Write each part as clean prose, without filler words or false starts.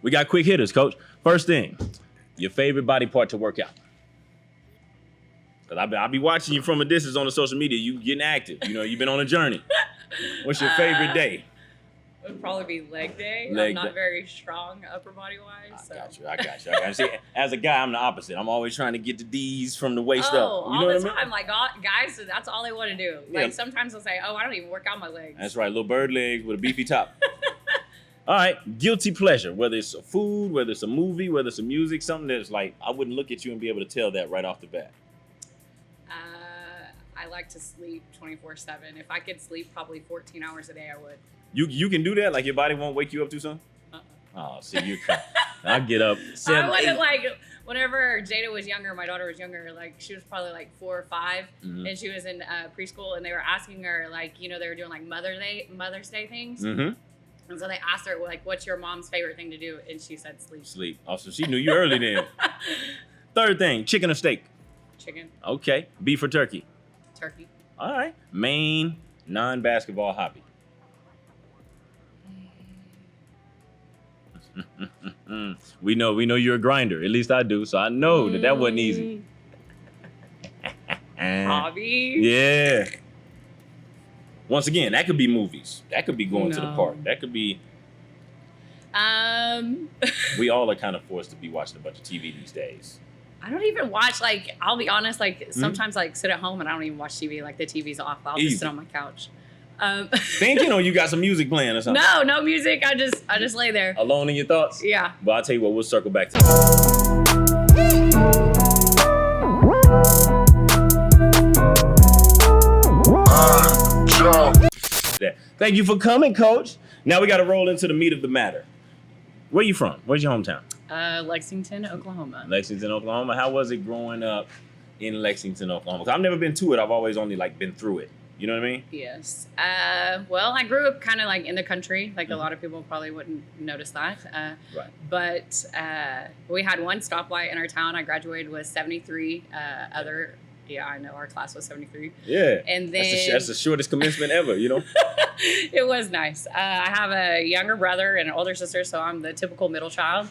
We got quick hitters, Coach. First thing, your favorite body part to work out. Because I'll be watching you from a distance on the social media. You getting active. You know, you've been on a journey. What's your favorite day? It would probably be leg day. Leg I'm day. not very strong upper body wise. I got you. See, as a guy, I'm the opposite. I'm always trying to get the D's from the waist up. You all know the what I mean? time. Like, guys, that's all they want to do. Like, sometimes they'll say, oh, I don't even work out my legs. That's right, little bird legs with a beefy top. All right, guilty pleasure, whether it's a food, whether it's a movie, whether it's a music, something that's like, I wouldn't look at you and be able to tell that right off the bat. I like to sleep 24/7. If I could sleep probably 14 hours a day, I would. You can do that? Like your body won't wake you up too soon? Oh, see, you're I get up 7, I wasn't 8. like, whenever Jada was younger, my daughter was younger, like she was probably like 4 or 5, and she was in preschool, and they were asking her, like, you know, they were doing like Mother's Day things. And so they asked her, like, what's your mom's favorite thing to do? And she said sleep. Sleep. Oh, so she knew you early then. Third thing, chicken or steak? Chicken. Okay. Beef or turkey? Turkey. All right. Main non-basketball hobby? We know you're a grinder. At least I do. So I know that wasn't easy. Hobby? Yeah. Once again, that could be movies. That could be going to the park. That could be. We all are kind of forced to be watching a bunch of TV these days. I don't even watch, like, I'll be honest, like, sometimes, like, sit at home and I don't even watch TV. Like, the TV's off. I'll just sit on my couch. Thinking, or you got some music playing or something? No music. I just lay there. Alone in your thoughts? Yeah. But I'll tell you what, we'll circle back to that. Thank you for coming, Coach. Now we got to roll into the meat of the matter. Where you from? Where's your hometown? Lexington, Oklahoma. Lexington, Oklahoma. How was it growing up in Lexington, Oklahoma? 'Cause I've never been to it. I've always only like been through it. You know what I mean? Yes. Well, I grew up kind of like in the country. Like a lot of people probably wouldn't notice that. Right. But we had one stoplight in our town. I graduated with 73. Yeah, I know our class was 73. Yeah. And then that's the shortest commencement ever, you know? It was nice. I have a younger brother and an older sister, so I'm the typical middle child.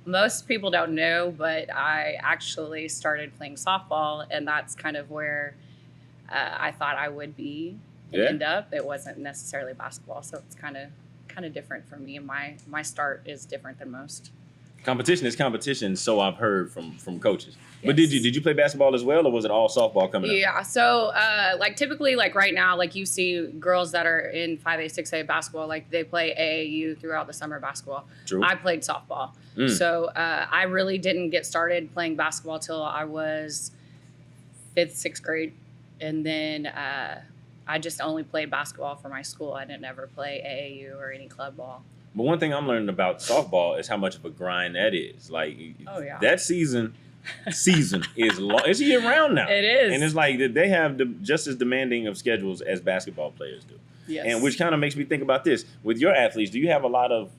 Most people don't know, but I actually started playing softball, and that's kind of where I thought I would be and end up. It wasn't necessarily basketball, so it's kind of different for me. My start is different than most. Competition is competition, so I've heard from coaches. Yes. But did you play basketball as well, or was it all softball coming up? Yeah, so like typically, like right now, like you see girls that are in 5A, 6A basketball, like they play AAU throughout the summer basketball. True. I played softball. So I really didn't get started playing basketball till I was 5th, 6th grade. And then I just only played basketball for my school. I didn't ever play AAU or any club ball. But one thing I'm learning about softball is how much of a grind that is. Like, that season is long. It's year round now. It is. And it's like they have just as demanding of schedules as basketball players do. Yes. And which kind of makes me think about this. With your athletes, do you have a lot of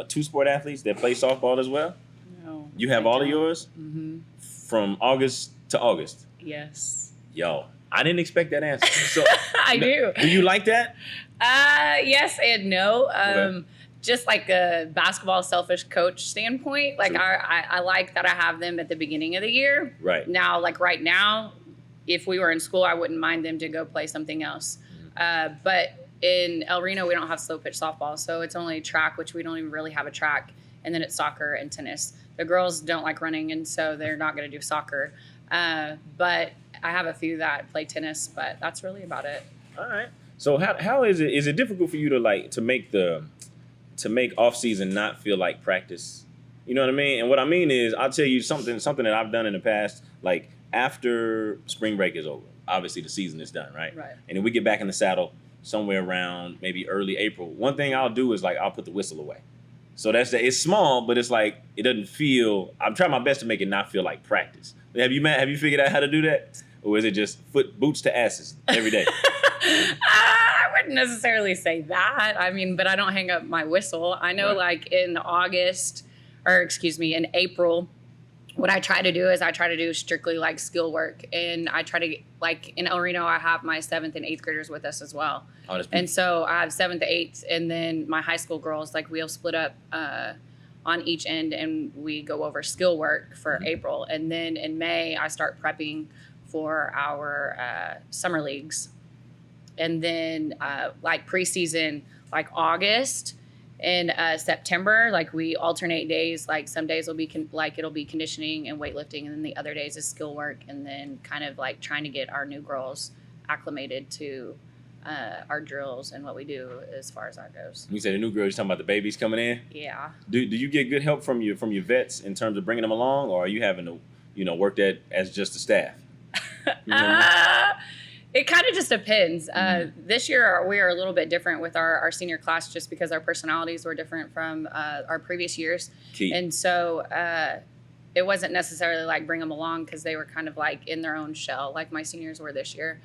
two-sport athletes that play softball as well? No. You have all of yours? Mm-hmm. From August to August? Yes. Yo, I didn't expect that answer. So I do. Do you like that? Yes and no. Okay. Just like a basketball selfish coach standpoint, like I like that I have them at the beginning of the year. Right. Now, like right now, if we were in school, I wouldn't mind them to go play something else. But in El Reno, we don't have slow pitch softball, so it's only track, which we don't even really have a track. And then it's soccer and tennis. The girls don't like running, and so they're not going to do soccer. But I have a few that play tennis, but that's really about it. All right. So how is it? Is it difficult for you to make off season not feel like practice? You know what I mean? And what I mean is, I'll tell you something that I've done in the past. Like after spring break is over, obviously the season is done, right? Right. And then we get back in the saddle somewhere around maybe early April. One thing I'll do is like I'll put the whistle away. So it's small, but it's like it doesn't feel. I'm trying my best to make it not feel like practice. Have you figured out how to do that, or is it just boots to asses every day? I wouldn't necessarily say that. I mean, but I don't hang up my whistle. I know, like in April, what I try to do is I try to do strictly like skill work, and I try to like in El Reno I have my 7th and 8th graders with us as well. Oh, that's And beautiful. so I have 7th to 8th, and then my high school girls, like we'll split up on each end, and we go over skill work for April, and then in May I start prepping for our summer leagues, and then like preseason, like August and September, like we alternate days. Like some days will be it'll be conditioning and weightlifting, and then the other days is skill work, and then kind of like trying to get our new girls acclimated to our drills and what we do as far as that goes. You said the new girl, you're talking about the babies coming in. Yeah. Do you get good help from your vets in terms of bringing them along, or are you having to work that as just the staff? You know what I mean? It kind of just depends. This year we are a little bit different with our senior class, just because our personalities were different from our previous years. Key. And so it wasn't necessarily like bring them along, because they were kind of like in their own shell, like my seniors were this year.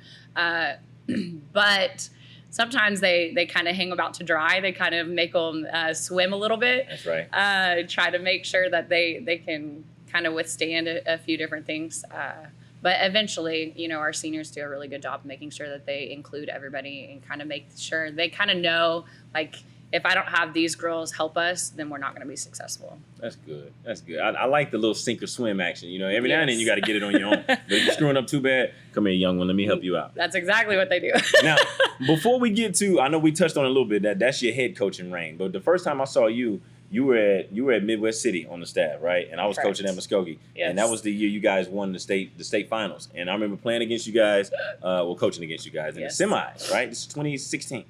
But sometimes they kind of hang about to dry. They kind of make them swim a little bit. That's right. Try to make sure that they can kind of withstand a few different things. But eventually, our seniors do a really good job of making sure that they include everybody and kind of make sure they kind of know, like, if I don't have these girls help us, then we're not going to be successful. That's good. That's good. I like the little sink or swim action. Every now and then Yes. you got to get it on your own. But if you're screwing up too bad, come here, young one. Let me help you out. That's exactly what they do. Now, before we get to, I know we touched on it a little bit, that's your head coaching reign. But the first time I saw you, you were at Midwest City on the staff, right? And I was Correct. coaching at Muskogee. Yes. And that was the year you guys won the state finals. And I remember playing against you guys, coaching against you guys in Yes. the semis, right? This is 2016.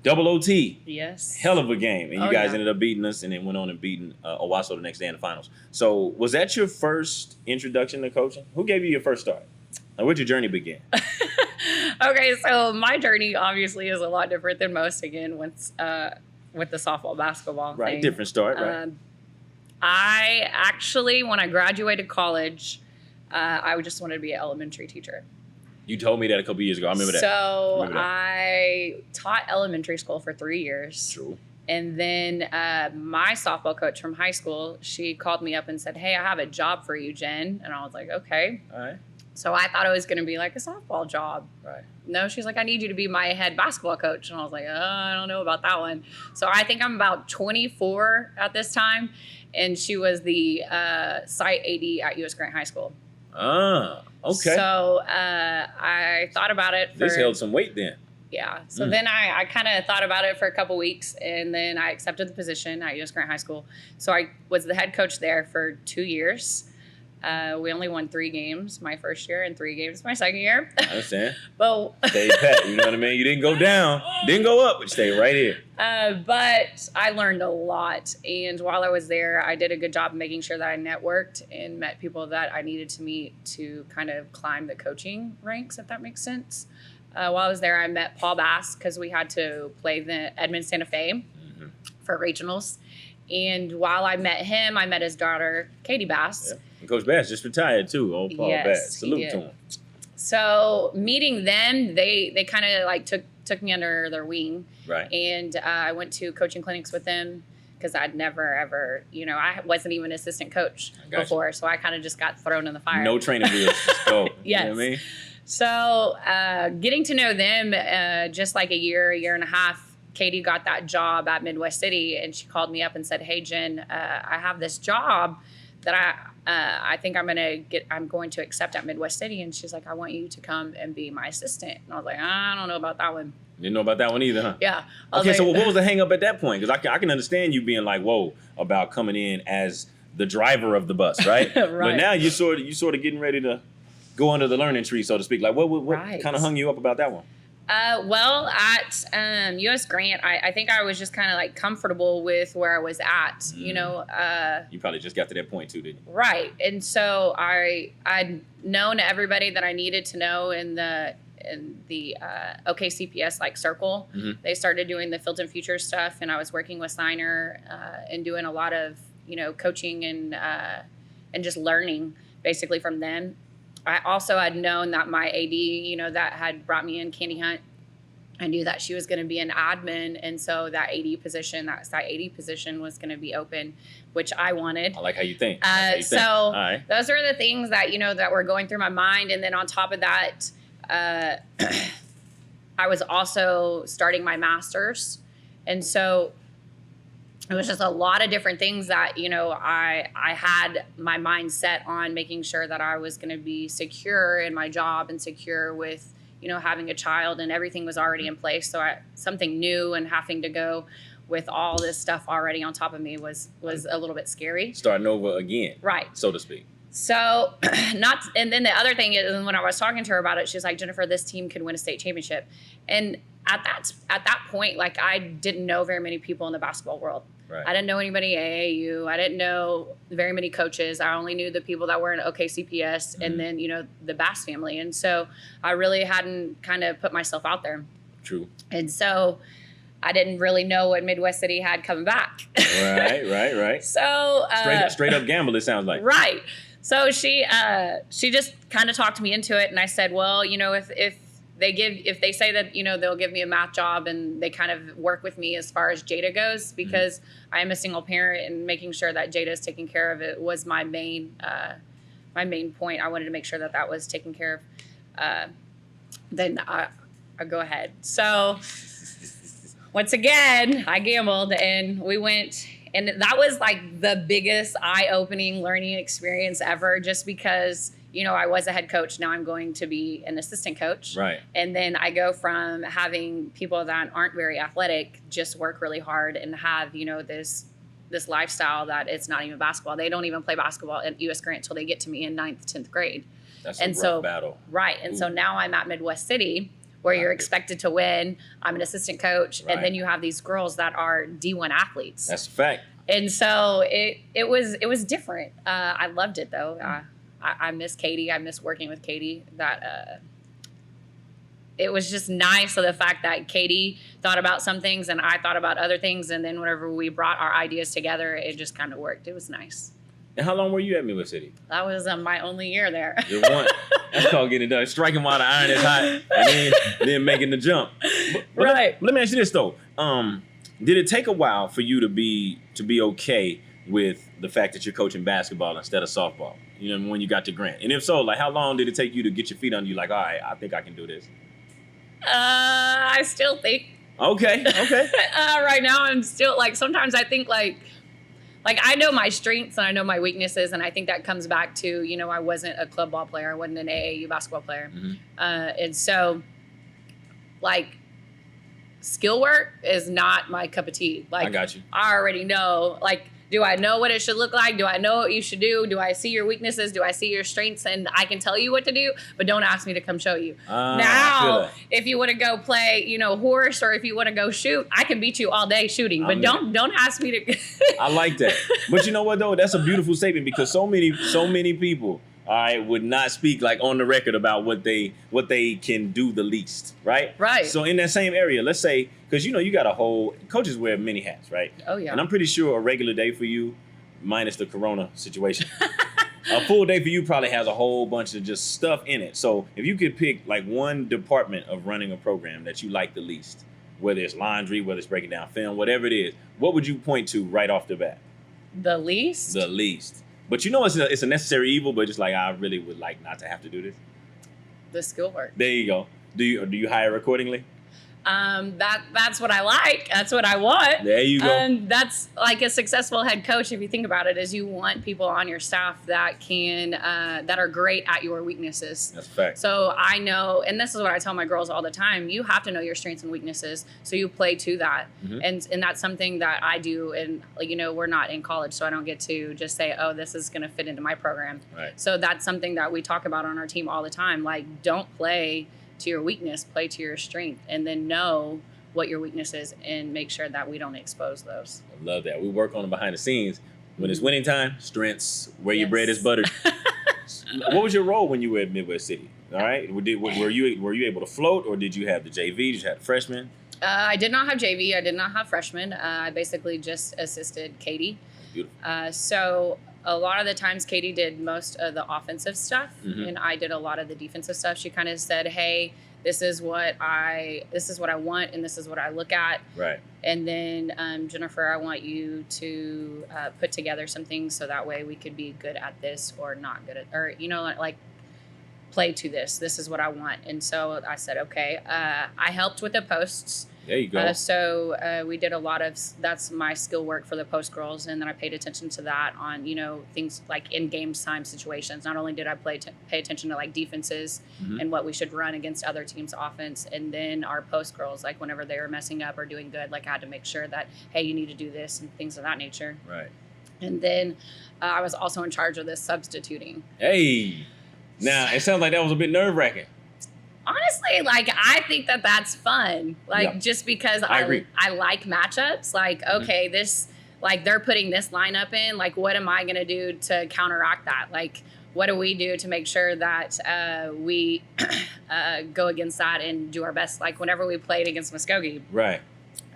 Double OT. Yes. Hell of a game. And you guys yeah. ended up beating us and then went on and beating Owasso the next day in the finals. So was that your first introduction to coaching? Who gave you your first start? Like, where'd your journey begin? Okay, so my journey obviously is a lot different than most, again, with the softball, basketball Right, thing. different start, right? I actually, when I graduated college, I just wanted to be an elementary teacher. You told me that a couple years ago. I remember that. So I taught elementary school for 3 years. True. And then my softball coach from high school, she called me up and said, "Hey, I have a job for you, Jen." And I was like, "Okay." All right. So I thought it was going to be like a softball job. Right. No, she's like, "I need you to be my head basketball coach." And I was like, I don't know about that one. So I think I'm about 24 at this time. And she was the site AD at U.S. Grant High School. Ah, okay. So I thought about it. This held some weight then. Yeah. So then I kind of thought about it for a couple weeks, and then I accepted the position at U.S. Grant High School. So I was the head coach there for 2 years. We only won 3 games my first year and 3 games my second year. I understand. But Stay pat, you know what I mean? You didn't go down, didn't go up, but you stayed right here. but I learned a lot. And while I was there, I did a good job of making sure that I networked and met people that I needed to meet to kind of climb the coaching ranks, if that makes sense. While I was there, I met Paul Bass because we had to play the Edmond Santa Fe for regionals. And while I met him, I met his daughter, Katie Bass. Yeah. And Coach Bass just retired too. Old Paul Yes, Bass. he Salute did. to him. So meeting them, they kind of like took me under their wing. Right. And I went to coaching clinics with them because I'd never, ever, I wasn't even assistant coach Gotcha. before. So I kind of just got thrown in the fire. No training wheels. Just go. Yes. You know what I mean? So getting to know them, just like a year and a half, Katie got that job at Midwest City, and she called me up and said, "Hey, Jen, I have this job that I think I'm going to accept at Midwest City." And she's like, "I want you to come and be my assistant." And I was like, "I don't know about that one." Didn't know about that one either, huh? Yeah. I was Okay, so like- what was the hang up at that point? Because I can understand you being like, whoa, about coming in as the driver of the bus, right? Right. But now you sort of getting ready to go under the learning tree, so to speak. Like, what Right. kind of hung you up about that one? Well, at U.S. Grant, I think I was just kind of like comfortable with where I was at, You probably just got to that point too, didn't you? Right. And so I'd known everybody that I needed to know in the OKCPS like circle. Mhm. They started doing the Field and Future stuff, and I was working with Steiner and doing a lot of coaching and just learning basically from them. I also had known that my AD, that had brought me in, Candy Hunt, I knew that she was going to be an admin, and so that AD position, that AD position was going to be open, which I wanted. I like how you think. So All right. those are the things that, you know, that were going through my mind. And then on top of that, I was also starting my master's. And so it was just a lot of different things that, you know, I had my mind set on making sure that I was going to be secure in my job and secure with, you know, having a child, and everything was already in place. So something new and having to go with all this stuff already on top of me was a little bit scary. Starting over again. Right. So to speak. So and then the other thing is, when I was talking to her about it, she's like, Jennifer, this team could win a state championship. And at that point, like, I didn't know very many people in the basketball world. Right. I didn't know anybody at AAU. I didn't know very many coaches. I only knew the people that were in OKCPS and then, you know, the Bass family. And so I really hadn't kind of put myself out there. True. And so I didn't really know what Midwest City had coming back. Right. So straight up gamble, it sounds like. Right. So she just kind of talked me into it, and I said, well, you know, if they say that, you know, they'll give me a math job, and they kind of work with me as far as Jada goes, because I am a single parent, and making sure that Jada is taken care of, it was my main point. I wanted to make sure that that was taken care of. Then I go ahead. So once again, I gambled, and we went, and that was like the biggest eye-opening learning experience ever, just because, you know, I was a head coach. Now I'm going to be an assistant coach. Right. And then I go from having people that aren't very athletic just work really hard and have, you know, this lifestyle that it's not even basketball. They don't even play basketball at U.S. Grant until they get to me in 9th, 10th grade. That's a rough battle. Right. And so now I'm at Midwest City, where you're expected to win. I'm an assistant coach. Right. And then you have these girls that are D1 athletes. That's a fact. And so it was different. I loved it, though. I miss Katie. I miss working with Katie. That it was just nice. So the fact that Katie thought about some things and I thought about other things, and then whenever we brought our ideas together, it just kind of worked. It was nice. And how long were you at Midwest City? That was my only year there. Just one. That's called getting it done. Striking while the iron is hot, and then making the jump. But right. Let me ask you this though. Did it take a while for you to be okay with the fact that you're coaching basketball instead of softball? You know, when you got to Grant, and if so, like, how long did it take you to get your feet under you? Like, all right, I think I can do this. I still think. Okay. Right now, I'm still like. Sometimes I think like I know my strengths and I know my weaknesses, and I think that comes back to, you know, I wasn't a club ball player, I wasn't an AAU basketball player, and so like skill work is not my cup of tea. Like, I got you. I already know. Like, do I know what it should look like? Do I know what you should do? Do I see your weaknesses? Do I see your strengths? And I can tell you what to do, but don't ask me to come show you. Now, if you want to go play, you know, horse, or if you want to go shoot, I can beat you all day shooting, but don't ask me to. I like that. But you know what, though? That's a beautiful statement, because so many people, all right, would not speak like on the record about what they can do the least, right? Right. So in that same area, let's say, because, you know, you got coaches wear many hats, right? Oh, yeah. And I'm pretty sure a regular day for you, minus the corona situation, a full day for you probably has a whole bunch of just stuff in it. So if you could pick like one department of running a program that you like the least, whether it's laundry, whether it's breaking down film, whatever it is, what would you point to right off the bat? The least? The least. But you know, it's a necessary evil, but just like, I really would like not to have to do this. The skill work. There you go. Do you hire accordingly? That's what I like. That's what I want. There you go. And that's like a successful head coach, if you think about it, is you want people on your staff that can that are great at your weaknesses. That's a fact. So I know, and this is what I tell my girls all the time, you have to know your strengths and weaknesses, so you play to that. And that's something that I do. And, you know, we're not in college, so I don't get to just say, oh, this is going to fit into my program. Right. So that's something that we talk about on our team all the time. Like, don't play to your weakness, play to your strength, and then know what your weakness is and make sure that we don't expose those. I love that. We work on them behind the scenes. When it's winning time, strengths, where your bread is buttered. What was your role when you were at Midwest City? All right. Were you able to float, or did you have the JV? Did you have freshmen? I did not have JV. I did not have freshmen. I basically just assisted Katie. Beautiful. So a lot of the times Katie did most of the offensive stuff, and I did a lot of the defensive stuff. She kind of said, hey, This is what I want, and this is what I look at. Right. And then, Jennifer, I want you to put together some things so that way we could be good at this or not good at, or, like play to this. This is what I want. And so I said, okay. I helped with the posts. There you go. So we did a lot of, that's my skill work for the post girls. And then I paid attention to that on, things like in game time situations. Not only did I pay attention to like defenses and what we should run against other teams' offense. And then our post girls, like whenever they were messing up or doing good, like I had to make sure that, hey, you need to do this and things of that nature. Right. And then I was also in charge of this substituting. Hey, now it sounds like that was a bit nerve-wracking. Honestly, like I think that that's fun. Like just because I agree. I like matchups. Like okay, this like they're putting this lineup in. Like what am I gonna do to counteract that? Like what do we do to make sure that we go against that and do our best? Like whenever we played against Muskogee, right?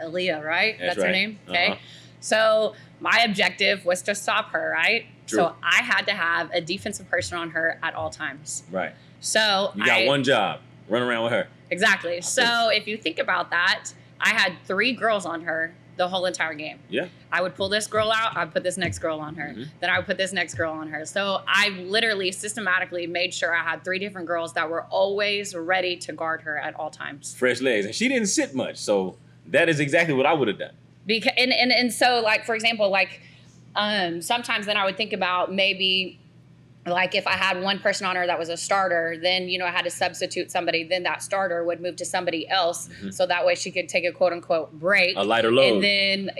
Aaliyah, right? That's right. her name. Okay, so my objective was to stop her, right? True. So I had to have a defensive person on her at all times. Right. So you got one job. Run around with her. Exactly. So if you think about that, I had 3 girls on her the whole entire game. Yeah. I would pull this girl out. I'd put this next girl on her. Then I would put this next girl on her. So I literally systematically made sure I had 3 different girls that were always ready to guard her at all times. Fresh legs. And she didn't sit much. So that is exactly what I would have done. Because and so like, for example, like sometimes then I would think about maybe like if I had one person on her that was a starter, then, I had to substitute somebody, then that starter would move to somebody else. So that way she could take a quote unquote break. A lighter load. And then,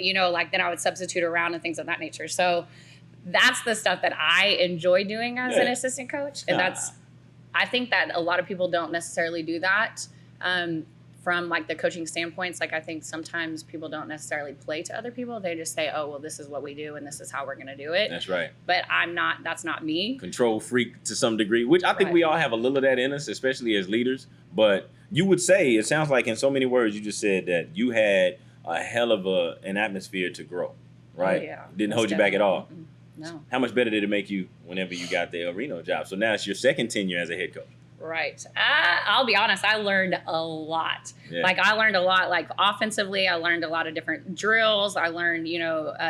then I would substitute around and things of that nature. So that's the stuff that I enjoy doing as an assistant coach. And I think that a lot of people don't necessarily do that. From like the coaching standpoints, like I think sometimes people don't necessarily play to other people. They just say, oh, well, this is what we do and this is how we're going to do it. That's right. But that's not me. Control freak to some degree, which I think we all have a little of that in us, especially as leaders. But you would say, it sounds like in so many words, you just said that you had a hell of an atmosphere to grow, right? Oh, yeah. Didn't hold you back at all. No. How much better did it make you whenever you got the Reno job? So now it's your second tenure as a head coach. Right. I'll be honest. I learned a lot. Yeah. Like I learned a lot, like offensively, I learned a lot of different drills. I learned,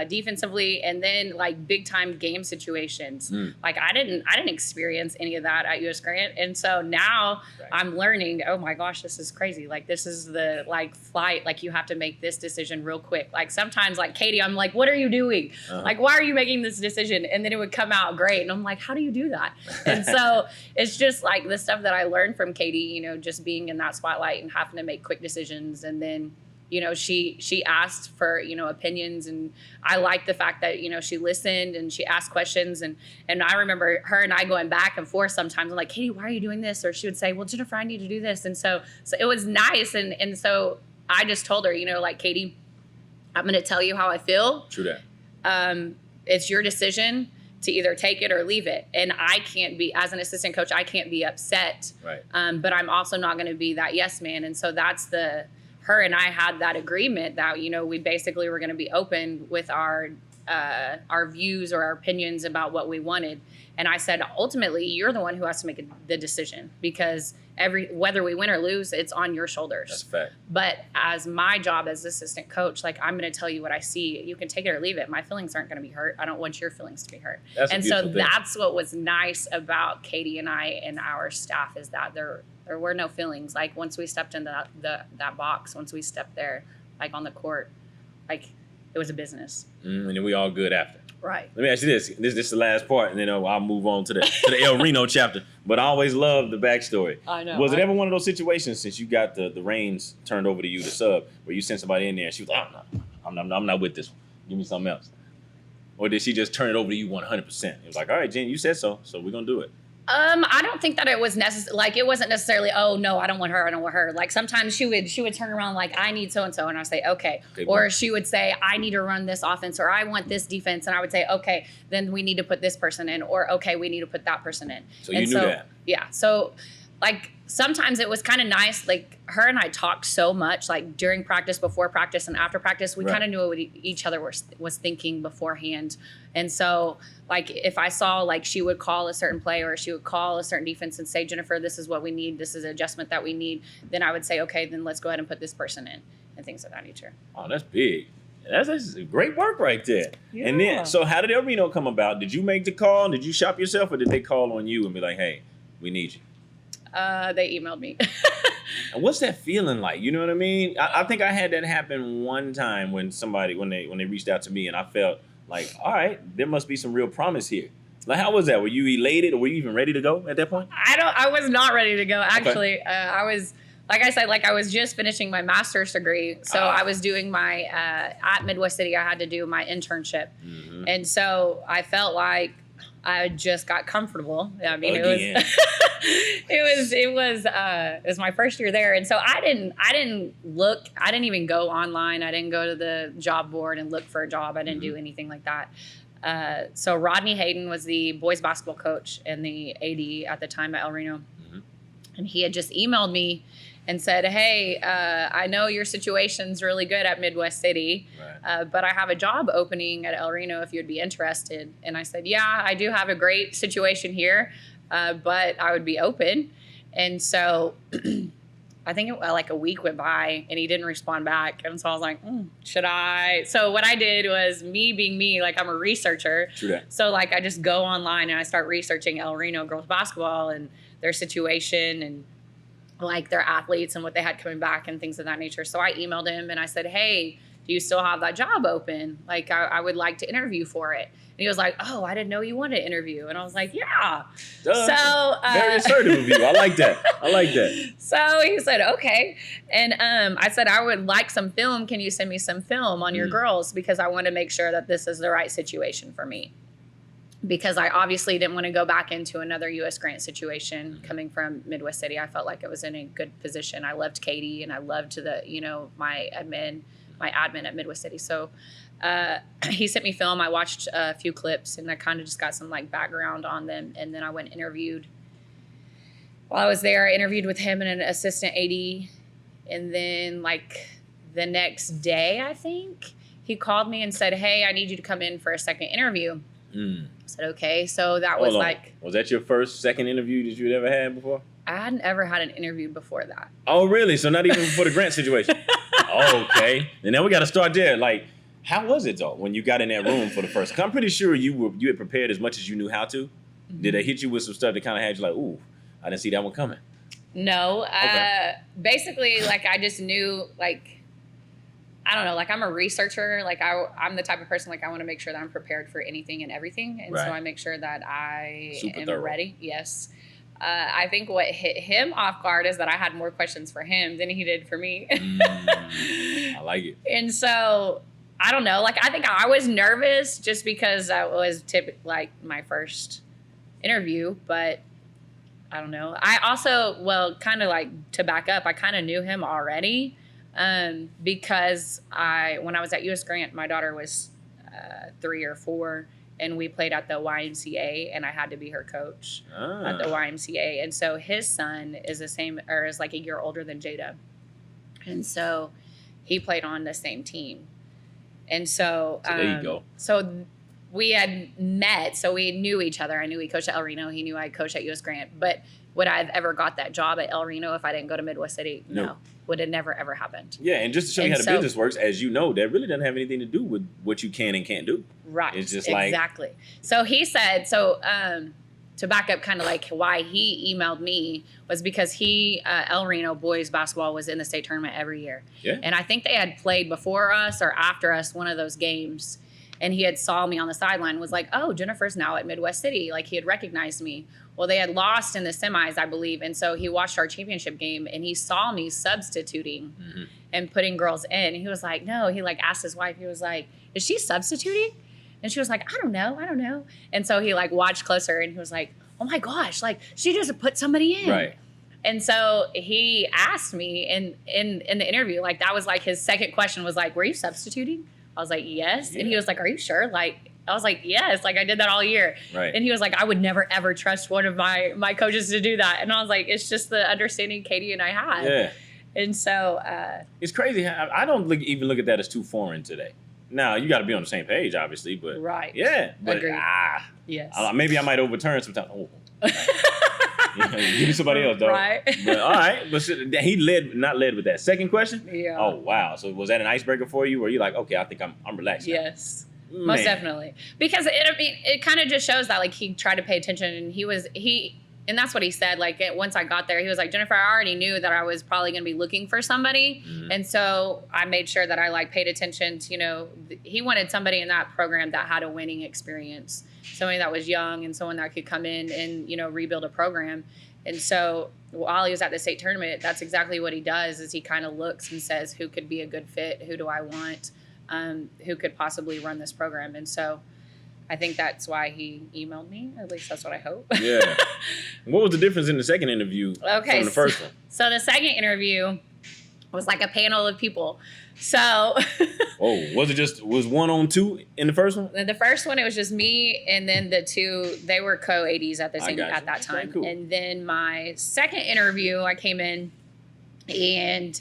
defensively, and then like big time game situations. Like I didn't experience any of that at US Grant. And so now I'm learning, oh my gosh, this is crazy. Like this is the like flight, like you have to make this decision real quick. Like sometimes like Katie, I'm like, what are you doing? Like, why are you making this decision? And then it would come out great. And I'm like, how do you do that? And so it's just like the stuff that I learned from Katie, just being in that spotlight and having to make quick decisions. And then, she asked for, opinions, and I liked the fact that, she listened and she asked questions. And I remember her and I going back and forth sometimes. I'm like, Katie, why are you doing this? Or she would say, well, Jennifer, I need to do this. And so it was nice. And so I just told her, like, Katie, I'm going to tell you how I feel. True that. It's your decision to either take it or leave it. And I can't be, as an assistant coach, I can't be upset. Right. But I'm also not going to be that yes man. And so that's her and I had that agreement that, we basically were going to be open with our views or our opinions about what we wanted. And I said, ultimately, you're the one who has to make the decision, because whether we win or lose, it's on your shoulders. That's a fact. But as my job as assistant coach, like I'm going to tell you what I see. You can take it or leave it. My feelings aren't going to be hurt. I don't want your feelings to be hurt. And so that's what was nice about Katie and I and our staff, is that there were no feelings. Like once we stepped into that box, once we stepped there, like on the court, like it was a business. And then we all good after. Right. Let me ask you this. This is the last part, and then I'll move on to the El Reno chapter. But I always love the backstory. I know. Was it ever one of those situations, since you got the reins turned over to you, the sub, where you sent somebody in there and she was like, I'm not with this one. Give me something else. Or did she just turn it over to you 100%? It was like, all right, Jen, you said so we're going to do it. I don't think that it was necessary. Like, it wasn't necessarily, oh no, I don't want her. Like sometimes she would turn around like, I need so-and-so. And I say, okay. Or she would say, I need to run this offense, or I want this defense. And I would say, okay, then we need to put this person in, or okay, we need to put that person in. So you knew that. Yeah. So like sometimes it was kind of nice. Like her and I talked so much, like during practice, before practice, and after practice. We kind of knew what each other was thinking beforehand. And so, like, if I saw like she would call a certain play or she would call a certain defense and say, Jennifer, this is what we need. This is an adjustment that we need. Then I would say, okay, then let's go ahead and put this person in, and things of that nature. Oh, that's big. That's great work right there. Yeah. And then, so how did El Reno come about? Did you make the call? Did you shop yourself, or did they call on you and be like, hey, we need you? They emailed me. And what's that feeling like? You know what I mean? I think I had that happen one time when they reached out to me, and I felt like, all right, there must be some real promise here. Like, how was that? Were you elated, or were you even ready to go at that point? I was not ready to go. Actually, okay. I was, like I said, like I was just finishing my master's degree. So I was doing my, at Midwest City, I had to do my internship. Mm-hmm. And so I felt like I just got comfortable. I mean, it was my first year there. And so I didn't even go online. I didn't go to the job board and look for a job. I didn't do anything like that. So Rodney Hayden was the boys basketball coach and the AD at the time at El Reno. Mm-hmm. And he had just emailed me and said, hey, I know your situation's really good at Midwest City, but I have a job opening at El Reno if you'd be interested. And I said, yeah, I do have a great situation here, but I would be open. And so I think like a week went by and he didn't respond back. And so I was like, should I? So what I did was, me being me, like I'm a researcher. True that. So like I just go online and I start researching El Reno girls basketball and their situation and like their athletes and what they had coming back and things of that nature. So I emailed him and I said, hey, do you still have that job open? Like I would like to interview for it. And he was like, oh, I didn't know you wanted to interview. And I was like, yeah. So very assertive of you. I like that. So he said, okay. And I said, I would like some film. Can you send me some film on your girls? Because I want to make sure that this is the right situation for me. Because I obviously didn't want to go back into another U.S. grant situation coming from Midwest City. I felt like it was in a good position. I loved Katie and I loved my admin at Midwest City. So he sent me film. I watched a few clips and I kind of just got some like background on them. And then I went and interviewed. While I was there, I interviewed with him and an assistant AD. And then like the next day, I think, he called me and said, hey, I need you to come in for a second interview. I said, okay. So that was like... Was that your second interview that you'd ever had before? I hadn't ever had an interview before that. Oh, really? So not even for the grant situation? Okay. And then we got to start there. Like, how was it, though, when you got in that room for the first? 'Cause I'm pretty sure you had prepared as much as you knew how to. Mm-hmm. Did they hit you with some stuff that kind of had you like, ooh, I didn't see that one coming? No. Okay. Basically, like, I just knew, like... I don't know, like I'm a researcher. Like I'm the type of person, like I want to make sure that I'm prepared for anything and everything. And so I make sure that I am ready. Yes. I think what hit him off guard is that I had more questions for him than he did for me. I like it. And so I don't know, like I think I was nervous just because that was like my first interview, but I don't know. I also, kind of like to back up, I kind of knew him already. Because when I was at U.S. Grant, my daughter was 3 or 4, and we played at the YMCA, and I had to be her coach at the YMCA. And so his son is is like a year older than Jada, and so he played on the same team. And so there you go. So we had met, so we knew each other. I knew he coached at El Reno. He knew I coached at U.S. Grant. But would I have ever got that job at El Reno if I didn't go to Midwest City? No. Would have never, ever happened. Yeah, and just to show you how the business works, as you know, that really doesn't have anything to do with what you can and can't do. Right. It's just like... Exactly. So he said, to back up kind of like why he emailed me was because El Reno boys basketball was in the state tournament every year. Yeah. And I think they had played before us or after us one of those games. And he had saw me on the sideline and was like, oh, Jennifer's now at Midwest City. Like he had recognized me. Well, they had lost in the semis, I believe. And so he watched our championship game and he saw me substituting and putting girls in. And he was like, no, he like asked his wife, he was like, is she substituting? And she was like, I don't know. And so he like watched closer and he was like, oh my gosh, like she just put somebody in. Right. And so he asked me in the interview, like that was like his second question was like, were you substituting? I was like, yes. Yeah. And he was like, are you sure? Like, I was like, yes, like I did that all year. Right. And he was like, I would never ever trust one of my coaches to do that. And I was like, it's just the understanding Katie and I had. Yeah. And so it's crazy. I don't even look at that as too foreign today. Now, you got to be on the same page, obviously, but right. Yeah. But agreed. Yes. Yes. Maybe I might overturn sometimes. Oh. Give me somebody else, dog. Right. But all right. But he not led with that. Second question? Yeah. Oh, wow. So was that an icebreaker for you? Where you're like, okay, I think I'm relaxed now? Yes. Most definitely. Because it kind of just shows that like he tried to pay attention, and and that's what he said. Like once I got there, he was like, Jennifer, I already knew that I was probably going to be looking for somebody. Mm-hmm. And so I made sure that I like paid attention to, he wanted somebody in that program that had a winning experience, somebody that was young and someone that could come in and, rebuild a program. And so while he was at the state tournament, that's exactly what he does is he kind of looks and says, who could be a good fit? Who do I want? Who could possibly run this program? And so I think that's why he emailed me. At least that's what I hope. Yeah. What was the difference in the second interview from the first one? So the second interview was like a panel of people. So. Was one on two in the first one? The first one, it was just me, and then the two, they were co-ADs at that time. Okay, cool. And then my second interview, I came in, and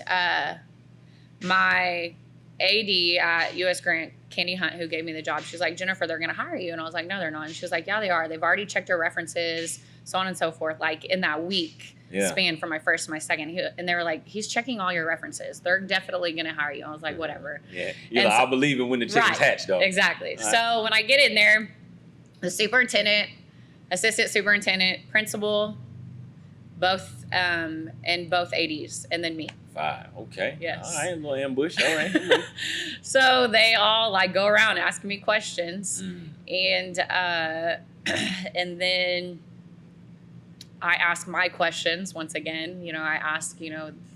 my AD at U.S. Grant, Candy Hunt, who gave me the job, she's like, Jennifer, they're going to hire you. And I was like, no, they're not. And she was like, yeah, they are. They've already checked your references, so on and so forth, like in that week span from my first to my second. And they were like, he's checking all your references. They're definitely going to hire you. I was like, whatever. Yeah. You're like, I'll believe it when the chicken's hatched, though. Exactly. Right. So when I get in there, the superintendent, assistant superintendent, principal, both and both ADs, and then me. 5. Okay. Yes. All right, a little ambush. All right. So they all like go around asking me questions, and then I ask my questions once again. I ask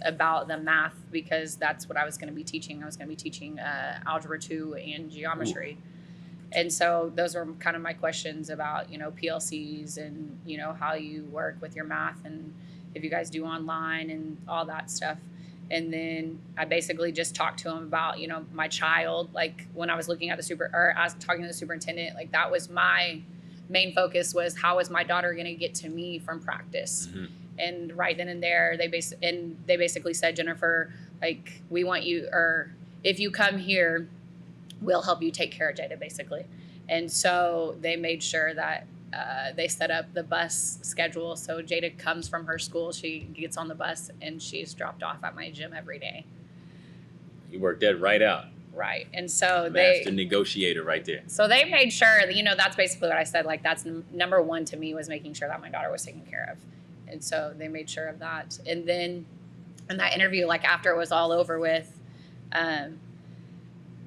about the math because that's what I was going to be teaching. I was going to be teaching algebra 2 and geometry. Ooh. And so those were kind of my questions about, PLCs and, how you work with your math and if you guys do online and all that stuff. And then I basically just talked to him about, my child, like when I was looking at I was talking to the superintendent, like that was my main focus was how is my daughter going to get to me from practice? Mm-hmm. And right then and there, they basically said, Jennifer, like we want you, or if you come here, we'll help you take care of Jada, basically. And so they made sure that they set up the bus schedule. So Jada comes from her school, she gets on the bus, and she's dropped off at my gym every day. You worked that right out. Right. And so Master negotiator right there. So they made sure that, that's basically what I said. Like that's number one to me was making sure that my daughter was taken care of. And so they made sure of that. And then in that interview, like after it was all over with,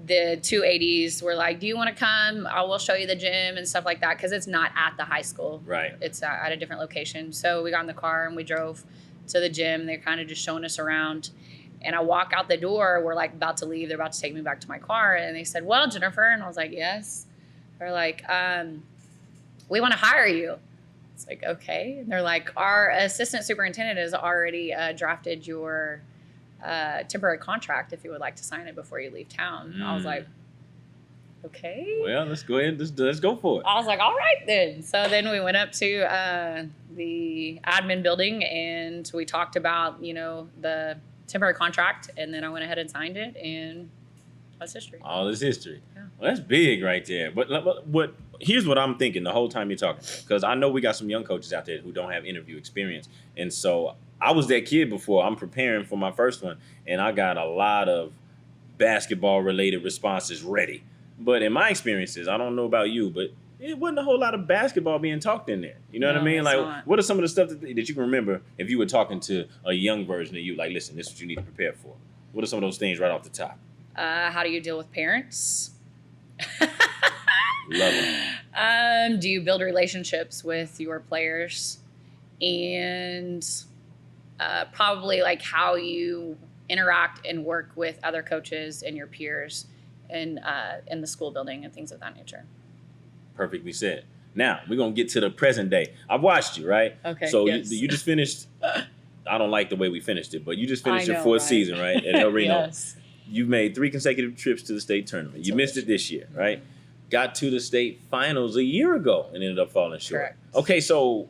the two ADs were like, do you want to come? I will show you the gym and stuff like that. Cause it's not at the high school. Right. It's at a different location. So we got in the car and we drove to the gym. They're kind of just showing us around. And I walk out the door. We're like about to leave. They're about to take me back to my car. And they said, well, Jennifer. And I was like, yes. They're like, we want to hire you. It's like, okay. And they're like, our assistant superintendent has already drafted your temporary contract if you would like to sign it before you leave town. And I was like, okay. Well, let's go ahead. Let's go for it. I was like, all right then. So then we went up to the admin building and we talked about, the temporary contract, and then I went ahead and signed it, and that's history. All is history. Yeah. Well, that's big right there. But here's what I'm thinking the whole time you're talking, because I know we got some young coaches out there who don't have interview experience, and so I was that kid before. I'm preparing for my first one, and I got a lot of basketball-related responses ready. But in my experiences, I don't know about you, but it wasn't a whole lot of basketball being talked in there. You know what I mean? Like, what are some of the stuff that you can remember if you were talking to a young version of you? Like, listen, this is what you need to prepare for. What are some of those things right off the top? How do you deal with parents? Love them. Do you build relationships with your players? And probably like how you interact and work with other coaches and your peers in the school building and things of that nature. Perfectly said. Now, we're going to get to the present day. I've watched you, right? Okay, so yes. you just finished, I don't like the way we finished it, but you just finished your fourth season, right? At El Reno. Yes. You've made 3 consecutive trips to the state tournament. You missed it this year, right? got to the state finals a year ago and ended up falling short. Correct. Okay, so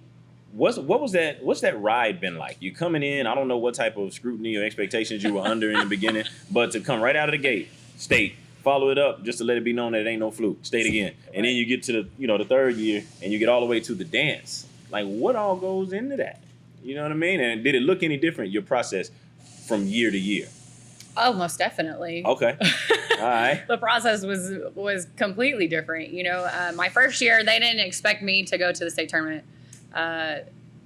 what's that ride been like? You coming in, I don't know what type of scrutiny or expectations you were under in the beginning, but to come right out of the gate, state, follow it up just to let it be known that it ain't no fluke, state again. And then you get to the third year and you get all the way to the dance. Like, what all goes into that? You know what I mean? And did it look any different, your process from year to year? Oh, most definitely. Okay. All right. The process was completely different. My first year, they didn't expect me to go to the state tournament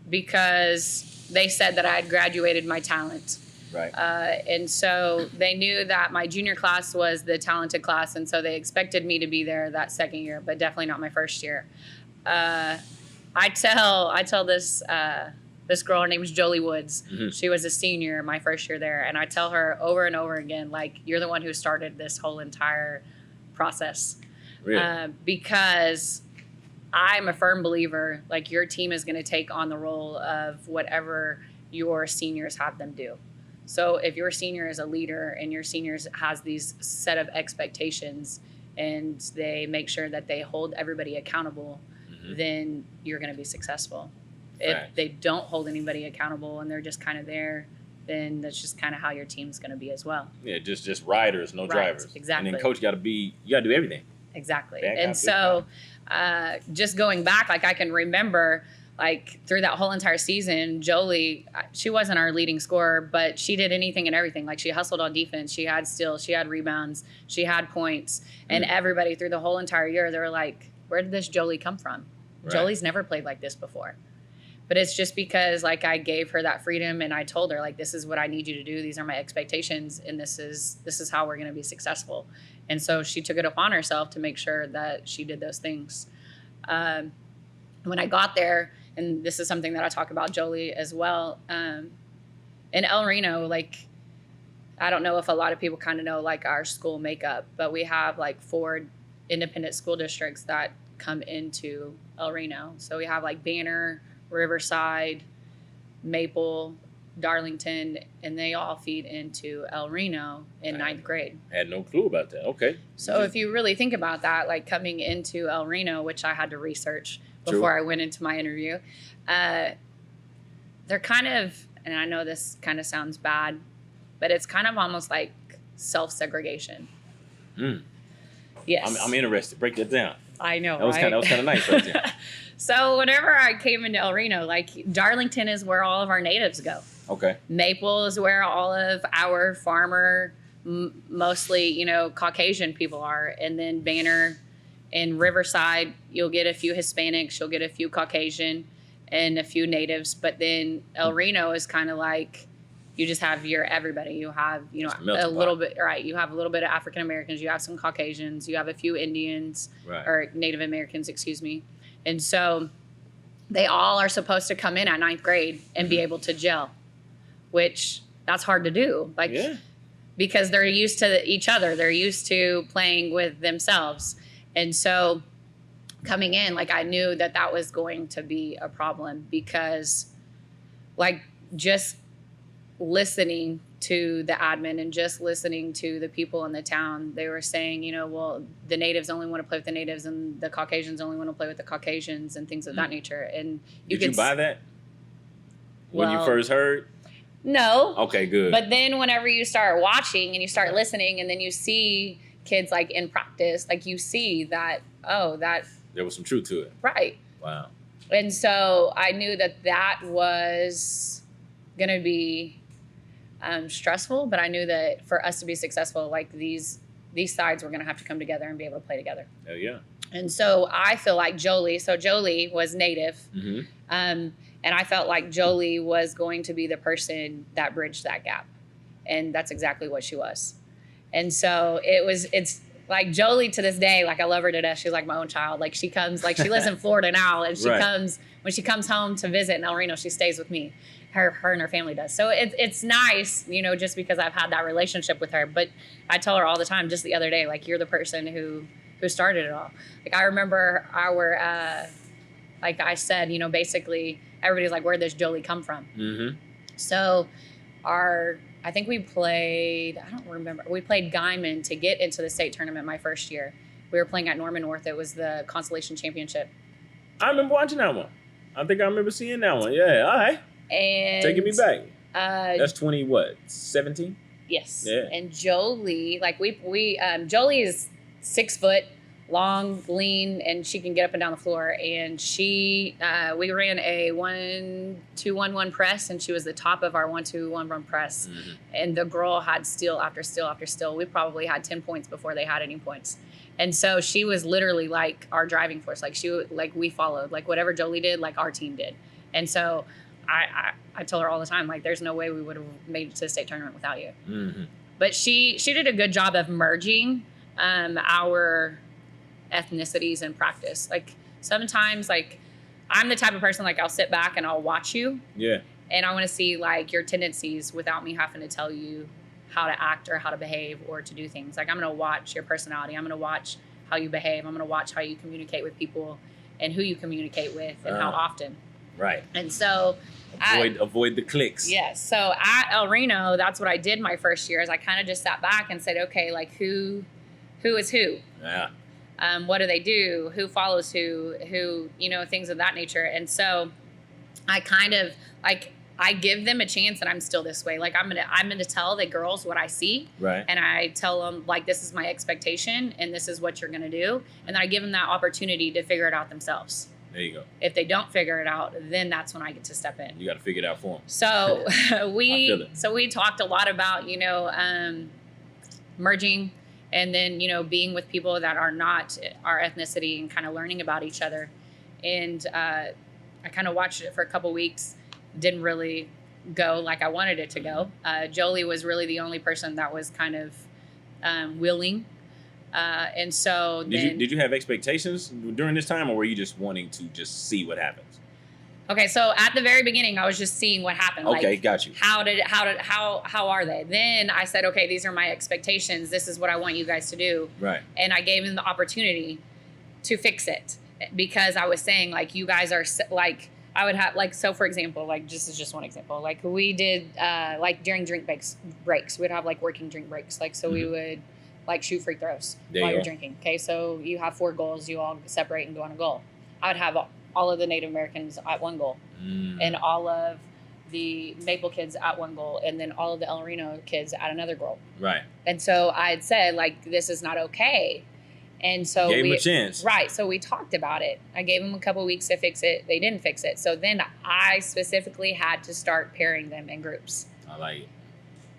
because they said that I had graduated my talent. Right. And so they knew that my junior class was the talented class, and so they expected me to be there that second year, but definitely not my first year. I tell this girl, her name is Jolie Woods. Mm-hmm. She was a senior my first year there. And I tell her over and over again, like, you're the one who started this whole entire process. Really? Because I'm a firm believer, like, your team is going to take on the role of whatever your seniors have them do. So if your senior is a leader and your seniors has these set of expectations and they make sure that they hold everybody accountable, mm-hmm. then you're going to be successful. If they don't hold anybody accountable and they're just kind of there, then that's just kind of how your team's going to be as well. Yeah, just riders, no drivers. Exactly. And then coach you got to do everything. Exactly. And so just going back, like, I can remember, like, through that whole entire season, Jolie, she wasn't our leading scorer, but she did anything and everything. Like, she hustled on defense. She had steals. She had rebounds. She had points. And everybody through the whole entire year, they were like, where did this Jolie come from? Right. Jolie's never played like this before. But it's just because, like, I gave her that freedom and I told her, like, this is what I need you to do. These are my expectations, and this is how we're going to be successful. And so she took it upon herself to make sure that she did those things. When I got there, and this is something that I talk about Jolie as well, in El Reno, like, I don't know if a lot of people kind of know, like, our school makeup, but we have, like, 4 independent school districts that come into El Reno. So we have, like, Banner, Riverside, Maple, Darlington, and they all feed into El Reno in 9th grade. I had no clue about that. Okay. So if you really think about that, like, coming into El Reno, which I had to research before I went into my interview, they're kind of, and I know this kind of sounds bad, but it's kind of almost like self-segregation. Yes. I'm interested. Break that down. I know, that was kind of nice right there. So whenever I came into El Reno, like, Darlington is where all of our natives go. Okay. Maple is where all of our farmer, mostly, Caucasian people are. And then Banner and Riverside, you'll get a few Hispanics, you'll get a few Caucasian and a few natives. But then El Reno is kind of like, you just have your everybody. You have, a little bit, right? You have a little bit of African Americans, you have some Caucasians, you have a few Indians, right, or Native Americans, excuse me. And so they all are supposed to come in at 9th grade and be able to gel, which that's hard to do. Like, because they're used to each other. They're used to playing with themselves. And so coming in, like, I knew that was going to be a problem because, like, just listening to the admin and just listening to the people in the town, they were saying, well, the natives only want to play with the natives and the Caucasians only want to play with the Caucasians and things of that nature. And did you buy that when you first heard? No. Okay, good. But then whenever you start watching and you start listening and then you see kids, like, in practice, like, you see that, that there was some truth to it. Right. Wow. And so I knew that was going to be stressful, but I knew that for us to be successful, like, these sides were going to have to come together and be able to play together. Oh, yeah. And so I feel like Jolie was native, mm-hmm. And I felt like Jolie was going to be the person that bridged that gap, and that's exactly what she was. And so it's like Jolie to this day, like, I love her to death. She's like my own child. Like, she comes, like, she lives in Florida now, and when she comes home to visit in El Reno, she stays with me. Her and her family does. So it's nice, just because I've had that relationship with her. But I tell her all the time, just the other day, like, you're the person who started it all. Like, I remember like I said, basically everybody's like, where'd this Jolie come from? Mm-hmm. So I think we played Guyman to get into the state tournament my first year. We were playing at Norman North. It was the Constellation Championship. I remember watching that one. I think I remember seeing that one. Yeah, all right. And Taking me back. That's 17? Yes. Yeah. And Jolie, like Jolie is 6 foot, long, lean, and she can get up and down the floor. And we ran a 1-2-1-1 press, and she was the top of our 1-2-1-1 press. Mm-hmm. And the girl had steal after steal after steal. We probably had 10 points before they had any points. And so she was literally like our driving force. Like we followed, like whatever Jolie did, like our team did. And so I tell her all the time, like, there's no way we would have made it to the state tournament without you. Mm-hmm. But she did a good job of merging our ethnicities in practice. Like sometimes, like I'm the type of person, like I'll sit back and I'll watch you. Yeah. And I want to see like your tendencies without me having to tell you how to act or how to behave or to do things. Like I'm going to watch your personality. I'm going to watch how you behave. I'm going to watch how you communicate with people and who you communicate with and how often. Right. And so avoid the clicks. Yes. So at El Reno, that's what I did my first year is I kind of just sat back and said, okay, like who is who? Yeah. What do they do? Who follows who, things of that nature. And so I kind of like, I give them a chance and I'm still this way. Like I'm going to tell the girls what I see. Right. And I tell them like, this is my expectation and this is what you're going to do. And then I give them that opportunity to figure it out themselves. There you go. If they don't figure it out, then that's when I get to step in. You got to figure it out for them. So we talked a lot about, merging and then, being with people that are not our ethnicity and kind of learning about each other. And I kind of watched it for a couple weeks. Didn't really go like I wanted it to go. Jolie was really the only person that was kind of willing. And so did you have expectations during this time, or were you just wanting to just see what happens? Okay, so at the very beginning, I was just seeing what happened. Okay, got you. How are they? Then I said, okay, these are my expectations. This is what I want you guys to do. Right. And I gave them the opportunity to fix it because I was saying like you guys are like. I would have like, so for example, like this is just one example. Like we did like during drink breaks, we'd have like working drink breaks. Like, so we would like shoot free throws while you're drinking. Okay. So you have 4 goals, you all separate and go on a goal. I would have all of the Native Americans at one goal and all of the Maple kids at one goal. And then all of the El Reno kids at another goal. Right. And so I had said like, this is not okay. And so gave them a chance. Right. So we talked about it. I gave them a couple weeks to fix it. They didn't fix it. So then I specifically had to start pairing them in groups. I like it.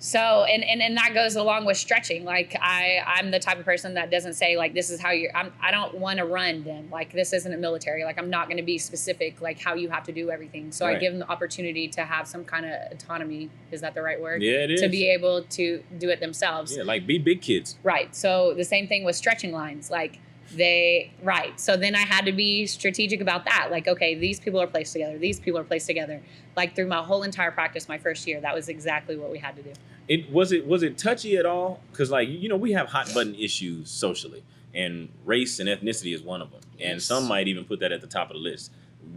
So, and that goes along with stretching. Like I'm the type of person that doesn't say like, this is how I don't want to run them. Like this isn't a military. Like I'm not going to be specific, like how you have to do everything. So right. I give them the opportunity to have some kind of autonomy. Is that the right word? Yeah, it is. To be able to do it themselves. Yeah. Like be big kids. Right. So the same thing with stretching lines. Like right. So then I had to be strategic about that. Like, okay, these people are placed together. These people are placed together. Like through my whole entire practice, my first year, that was exactly what we had to do. Was it touchy at all? Because like, we have hot button issues socially and race and ethnicity is one of them. Yes. And some might even put that at the top of the list.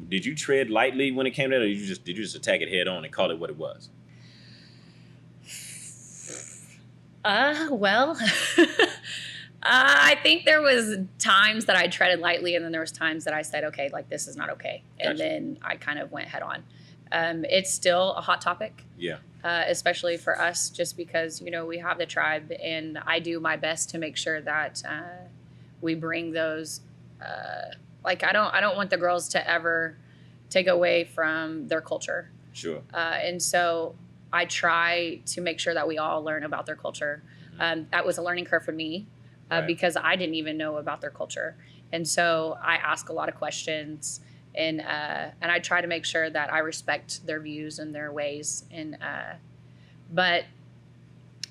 Did you tread lightly when it came to that, or did you just attack it head on and call it what it was? Well, I think there was times that I treaded lightly, and then there was times that I said, okay, like this is not okay. And Gotcha. Then I kind of went head on. It's still a hot topic. Yeah. Especially for us, just because, we have the tribe, and I do my best to make sure that we bring those, like, I don't want the girls to ever take away from their culture. Sure. And so I try to make sure that we all learn about their culture. That was a learning curve for me. Right. Because I didn't even know about their culture. And so I ask a lot of questions, and I try to make sure that I respect their views and their ways. But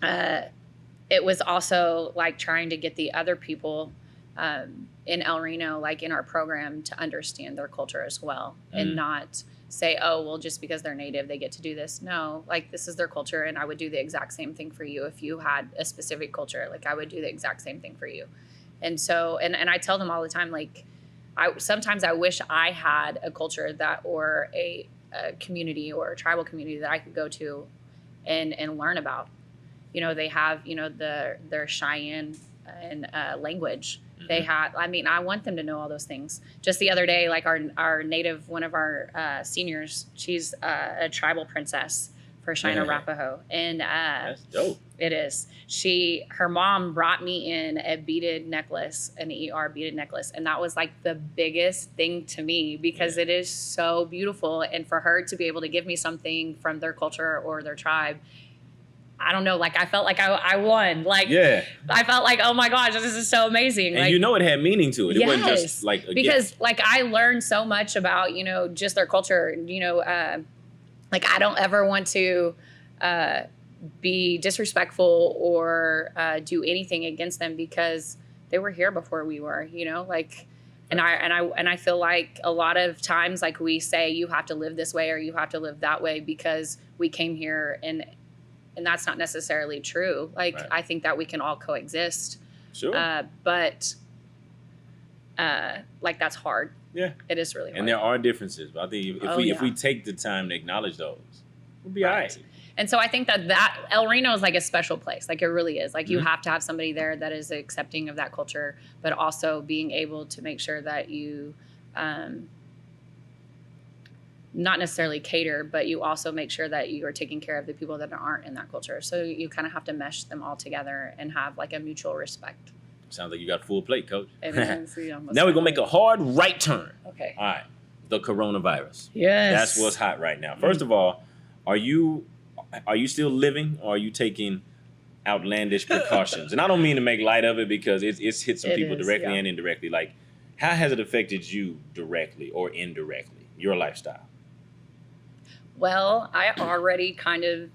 it was also like trying to get the other people in El Reno, like in our program, to understand their culture as well, and not say, oh, well, just because they're Native, they get to do this. No, like this is their culture, and I would do the exact same thing for you. If you had a specific culture, like I would do the exact same thing for you. And so, and I tell them all the time, like, sometimes I wish I had a culture or a community or a tribal community that I could go to and learn about. They have, their Cheyenne and language. They had, I mean, I want them to know all those things. Just the other day, like one of our seniors, she's a tribal princess for Shina Arapaho. And that's dope. It is. Her mom brought me in a beaded necklace, an ER beaded necklace. And that was like the biggest thing to me because it is so beautiful. And for her to be able to give me something from their culture or their tribe, I don't know, like I felt like I won. Like I felt like, oh my gosh, this is so amazing. And like, it had meaning to it. It wasn't just like a because gift. like I learned so much about, just their culture, like I don't ever want to be disrespectful or do anything against them because they were here before we were, like. And I feel like a lot of times, like we say, you have to live this way or you have to live that way because we came here, and that's not necessarily true. Like I think that we can all coexist. Sure. But like that's hard. Yeah. It is really hard. And there are differences, but I think if we take the time to acknowledge those, we'll be all right. And so I think that El Reno is like a special place. Like it really is. Like you have to have somebody there that is accepting of that culture, but also being able to make sure that you not necessarily cater, but you also make sure that you are taking care of the people that aren't in that culture. So you kind of have to mesh them all together and have like a mutual respect. Sounds like you got a full plate, Coach. Now we're going to make a hard right turn. Okay. All right. The coronavirus. Yes. That's what's hot right now. First of all, are you still living, or are you taking outlandish precautions? And I don't mean to make light of it because it's hit some people directly and indirectly. Like, how has it affected you directly or indirectly, your lifestyle? Well, I already kind of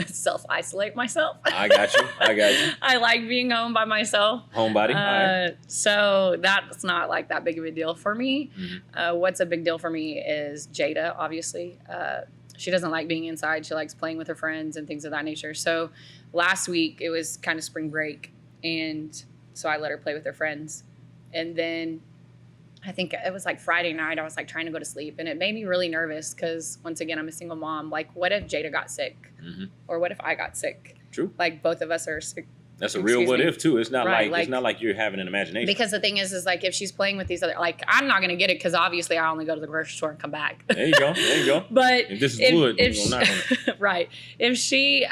self-isolate myself. I got you. I like being home by myself. Homebody. Right. So that's not like that big of a deal for me. What's a big deal for me is Jada, obviously. She doesn't like being inside. She likes playing with her friends and things of that nature. So last week it was kind of spring break, and so I let her play with her friends. And then I think it was like Friday night, I was like trying to go to sleep, and it made me really nervous because once again, I'm a single mom. Like, what if Jada got sick? Or what if I got sick? True. Like both of us are sick. That's a real what if too. It's not it's not like you're having an imagination. Because the thing is like if she's playing with these other, like I'm not gonna get it because obviously I only go to the grocery store and come back. There you go. But if this is wood, you're gonna knock on it. Right. If she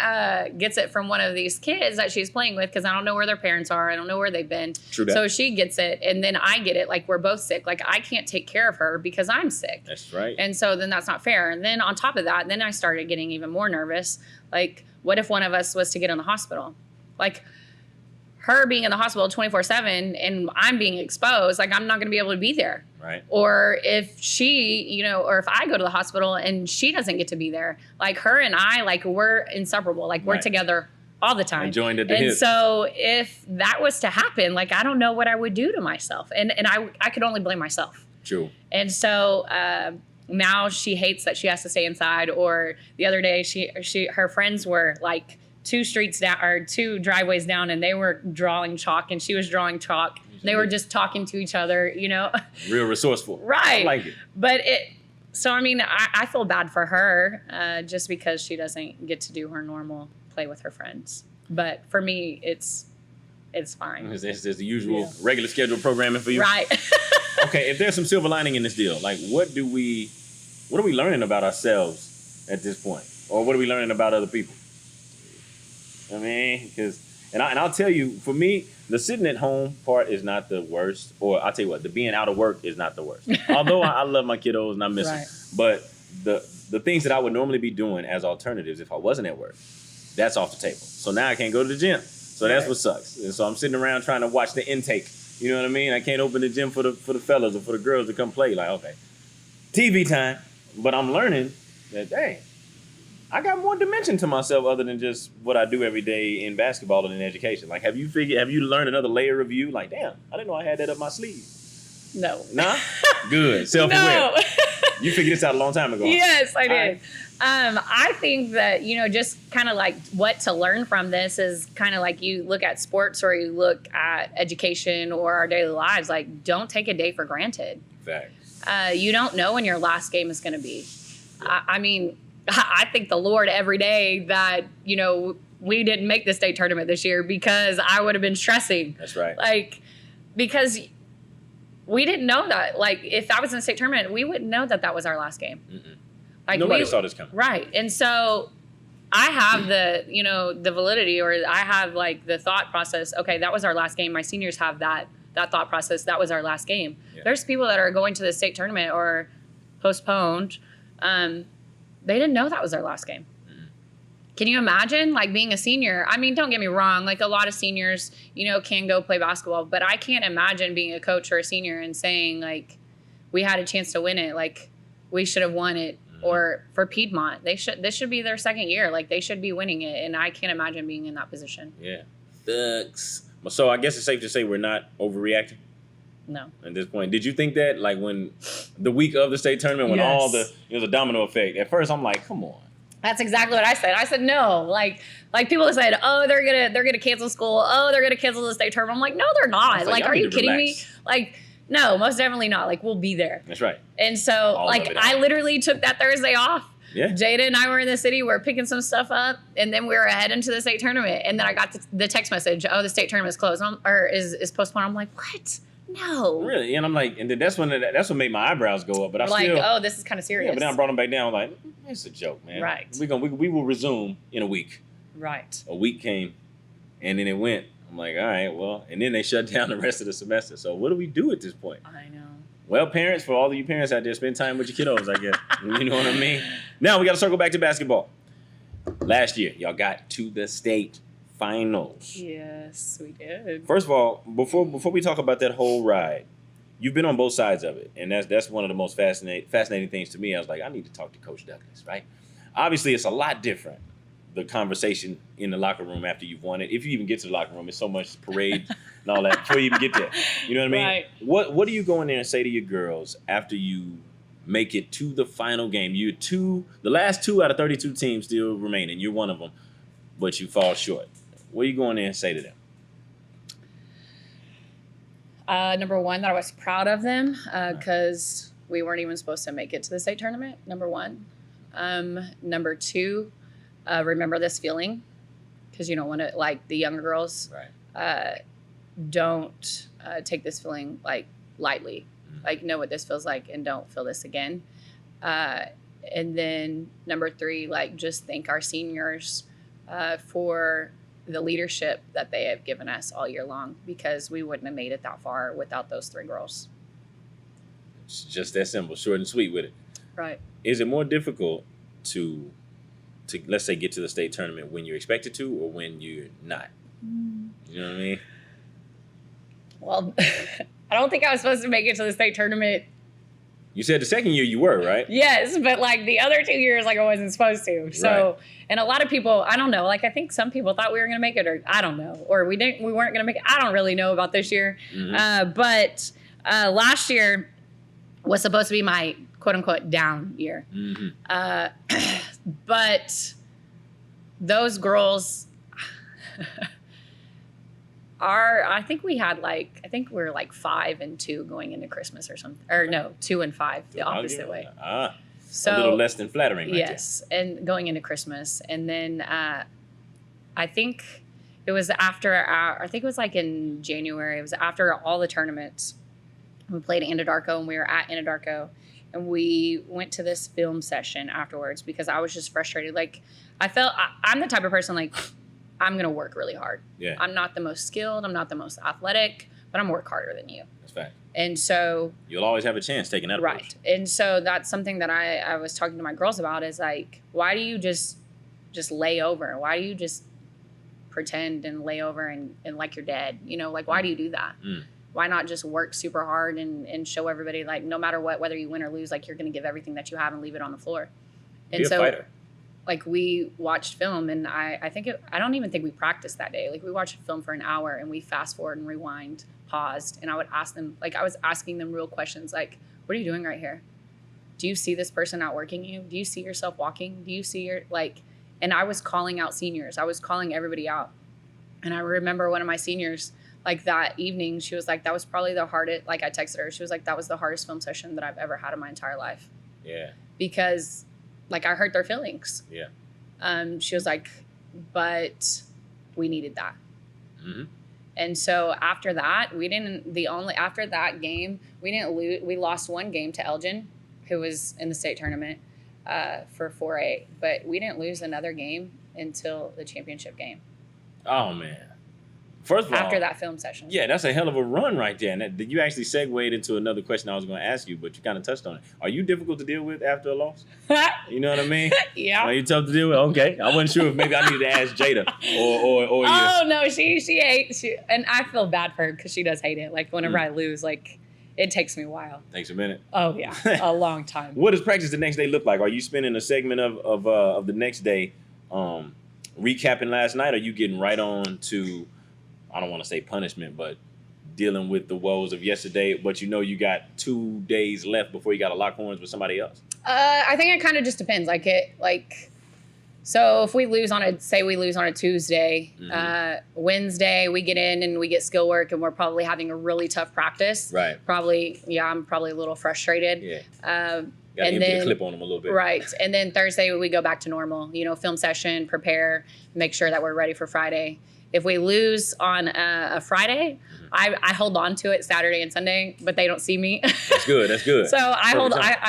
gets it from one of these kids that she's playing with, because I don't know where their parents are, I don't know where they've been. True that. So she gets it, and then I get it. Like we're both sick. Like I can't take care of her because I'm sick. That's right. And so then that's not fair. And then on top of that, then I started getting even more nervous. Like, what if one of us was to get in the hospital? Like, her being in the hospital 24/7 and I'm being exposed, like I'm not going to be able to be there. Right. Or if she, or if I go to the hospital and she doesn't get to be there, like her and I, like we're inseparable. Like we're together all the time. Joined at the hip. And so if that was to happen, like I don't know what I would do to myself. And I could only blame myself. True. And so now she hates that she has to stay inside. Or the other day, her friends were like 2 streets down or 2 driveways down, and they were drawing chalk, and she was drawing chalk. They were just talking to each other, Real resourceful. Right. I like it. But so I mean, I feel bad for her just because she doesn't get to do her normal play with her friends. But for me, it's fine. It's the usual regular scheduled programming for you. Right. Okay, if there's some silver lining in this deal, like what are we learning about ourselves at this point? Or what are we learning about other people? I mean, and I'll tell you, for me, the sitting at home part is not the worst. Or I'll tell you what, the being out of work is not the worst. Although I love my kiddos and I miss them. But the things that I would normally be doing as alternatives if I wasn't at work, that's off the table. So now I can't go to the gym. So that's what sucks. And so I'm sitting around trying to watch the intake. You know what I mean? I can't open the gym for the fellas or for the girls to come play. Like, okay, TV time. But I'm learning that, dang, I got more dimension to myself other than just what I do every day in basketball and in education. Like, have you learned another layer of you? Like, damn, I didn't know I had that up my sleeve. No. Nah? Good. Self-aware. No. You figured this out a long time ago. Yes, I did. Right. I think that, just kind of like what to learn from this is kind of like you look at sports or you look at education or our daily lives. Like, don't take a day for granted. Facts. You don't know when your last game is going to be. I mean, I thank the Lord every day that, we didn't make the state tournament this year because I would have been stressing. That's right. Like, because we didn't know that. Like, if that was in the state tournament, we wouldn't know that that was our last game. Mm-mm. Like, Nobody saw this coming. Right. And so I have the, you know, the validity, or I have like the thought process. Okay, that was our last game. My seniors have that thought process. That was our last game. Yeah. There's people that are going to the state tournament or postponed. They didn't know that was their last game. Can you imagine, like, being a senior? I mean, don't get me wrong. Like, a lot of seniors, you know, can go play basketball. But I can't imagine being a coach or a senior and saying, like, we had a chance to win it. Like, we should have won it. Or for Piedmont, this should be their second year. Like, they should be winning it. And I can't imagine being in that position. Yeah. Thugs. So I guess it's safe to say we're not overreacting No. at this point. Did you think that, like, when the week of the state tournament, when Yes. it was a domino effect? At first, I'm like, come on. That's exactly what I said. I said no. Like people said, oh, they're gonna cancel school. Oh, they're gonna cancel the state tournament. I'm like, no, they're not. Like, y'all are need you to kidding relax. me? Like, no, most definitely not. Like, we'll be there. That's right. And so, All of like, it I out. literally took that Thursday off. Yeah. Jada and I were in the city. We are picking some stuff up, and then we were heading to the state tournament. And then I got the text message, oh, the state tournament's closed, or is postponed. I'm like, what? No. Really? And I'm like, and then that's what made my eyebrows go up. But I We're like, still, oh, this is kind of serious. yeah. But then I brought them back down. I'm like, it's a joke, man. Right. We will resume in a week. Right. A week came, and then it went. I'm like, all right, well, and then they shut down the rest of the semester. So what do we do at this point? I know. Well, parents, for all of you parents out there, spend time with your kiddos, I guess. You know what I mean? Now we got to circle back to basketball. Last year, y'all got to the state finals. Yes, we did. First of all, before we talk about that whole ride, you've been on both sides of it, and that's one of the most fascinating things to me. I was like, I need to talk to Coach Douglas, right? Obviously, it's a lot different, the conversation in the locker room after you've won it. If you even get to the locker room, it's so much parade and all that before you even get there. You know what I mean? Right. What do you go in there and say to your girls after you make it to the final game? The last 2 out of 32 teams still remain, and you're one of them, but you fall short. What do you go in there and say to them? Number one, that I was proud of them because we weren't even supposed to make it to the state tournament. Number one. Number two, remember this feeling, because you don't want to, like, the younger girls, Right. don't take this feeling like lightly. Mm-hmm. Like, know what this feels like and don't feel this again. And then number three, like, just thank our seniors for the leadership that they have given us all year long, because we wouldn't have made it that far without those 3 girls. It's just that simple, short and sweet with it. Right. Is it more difficult to let's say get to the state tournament when you're expected to, or when you're not? You know what I mean? Well, I don't think I was supposed to make it to the state tournament. You said the second year you were, right? Yes, but like the other 2 years, like, I wasn't supposed to. So, Right. And a lot of people, I don't know, like, I think some people thought we were going to make it, or I don't know, or we weren't going to make it. I don't really know about this year. Mhm. But last year was supposed to be my quote unquote down year. Mm-hmm. But those girls I think we were like 5-2 going into Christmas or something. Or no, 2-5, the opposite way. A So little less than flattering, right? yes, and going into Christmas. And then I think it was I think it was like in January. It was after all the tournaments. We played Anadarko, and we were at Anadarko. And we went to this film session afterwards because I was just frustrated. Like, I felt I'm the type of person, like, I'm going to work really hard. Yeah. I'm not the most skilled. I'm not the most athletic, but I'm work harder than you. That's fact. And so, You'll always have a chance taking that approach. right. And so that's something that I was talking to my girls about, is like, why do you just lay over? Why do you just pretend and lay over and like you're dead? You know, like, why do you do that? Mm. Why not just work super hard and show everybody, like, no matter what, whether you win or lose, like, you're going to give everything that you have and leave it on the floor. And Be a so, fighter. like, we watched film, and I don't even think we practiced that day. Like, we watched film for an hour, and we fast forward and rewind, paused, and I would ask them, like, I was asking them real questions, like, what are you doing right here? Do you see this person outworking you? Do you see yourself walking? Do you see and I was calling out seniors. I was calling everybody out. And I remember one of my seniors, like, that evening, she was like, that was probably the hardest, like, I texted her, she was like, that was the hardest film session that I've ever had in my entire life. Yeah. Because, like, I hurt their feelings. Yeah. She was like, but we needed that. Mm-hmm. And so after that, after that game, we didn't lose. We lost one game to Elgin, who was in the state tournament for 4A, but we didn't lose another game until the championship game. Oh, man. First of all, after that film session. Yeah, that's a hell of a run right there. And you actually segued into another question I was going to ask you, but you kind of touched on it. Are you difficult to deal with after a loss? You know what I mean? Yeah. Are you tough to deal with? Okay. I wasn't sure if maybe I needed to ask Jada or Oh, no, she hates it. And I feel bad for her because she does hate it. Like, whenever I lose, like, it takes me a while. Takes a minute. Oh, yeah. A long time. What does practice the next day look like? Are you spending a segment of the next day recapping last night? Or are you getting right on to, I don't want to say punishment, but dealing with the woes of yesterday, but you got 2 days left before you got to lock horns with somebody else? I think it kind of just depends. So if we lose on a Tuesday, Wednesday we get in and we get skill work and we're probably having a really tough practice. Right. I'm probably a little frustrated. Yeah. Got to empty the clip on them a little bit. Right. And then Thursday we go back to normal, film session, prepare, make sure that we're ready for Friday. If we lose on a Friday, I hold on to it Saturday and Sunday, but they don't see me. That's good. That's good. So I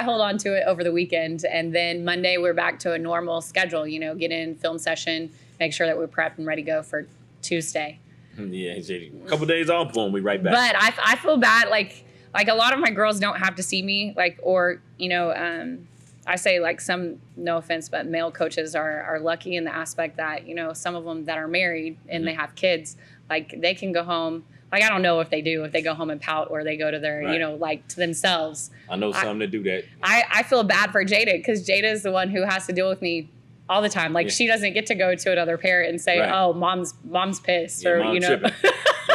hold on to it over the weekend, and then Monday we're back to a normal schedule. Get in film session, make sure that we're prepped and ready to go for Tuesday. Yeah, a couple days off, boom, we right back. But I feel bad, like a lot of my girls don't have to see me, I say some, no offense, but male coaches are lucky in the aspect that, some of them that are married and they have kids, they can go home. I don't know if they go home and pout or they go to their, to themselves. I know some that do that. I feel bad for Jada because Jada is the one who has to deal with me all the time. She doesn't get to go to another parent and say, oh, mom's pissed or, tripping.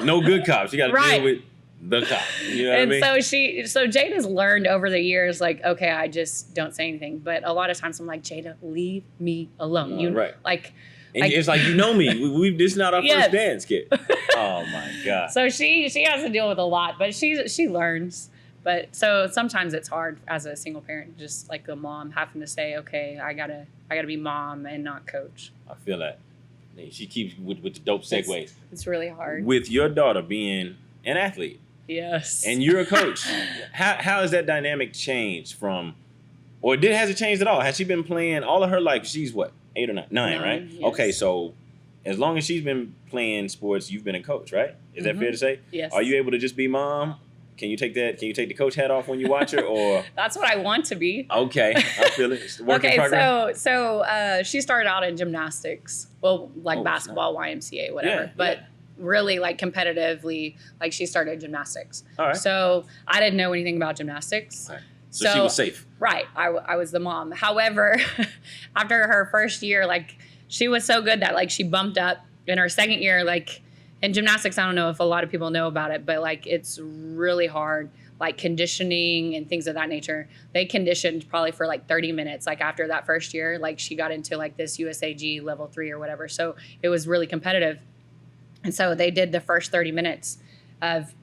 No good cops. You got to deal with the cop. You know what I mean? So Jada's learned over the years, okay, I just don't say anything. But a lot of times I'm like, Jada, leave me alone. Right. And it's like, me. This is not our first dance kid. Oh my God. So she has to deal with a lot, but she learns. But so sometimes it's hard as a single parent, just like a mom having to say, okay, I gotta be mom and not coach. I feel that. She keeps with the dope segues. It's really hard. With your daughter being an athlete. Yes. And you're a coach. How has that dynamic changed from, has it changed at all? Has she been playing all of her life? She's what, 8 or 9? 9, right? Yes. Okay, so as long as she's been playing sports, you've been a coach, right? Is that fair to say? Yes. Are you able to just be mom? Can you take the coach hat off when you watch her, or? That's what I want to be. Okay, I feel it. It's work in progress. So she started out in gymnastics, basketball, YMCA, whatever. But really, competitively, she started gymnastics. All right. So I didn't know anything about gymnastics. All right. So she was safe. Right. I was the mom. However, after her first year, she was so good that she bumped up in her second year, in gymnastics. I don't know if a lot of people know about it, but it's really hard, conditioning and things of that nature. They conditioned probably for 30 minutes. After that first year, she got into this USAG level 3 or whatever. So it was really competitive. And so they did the first 30 minutes of,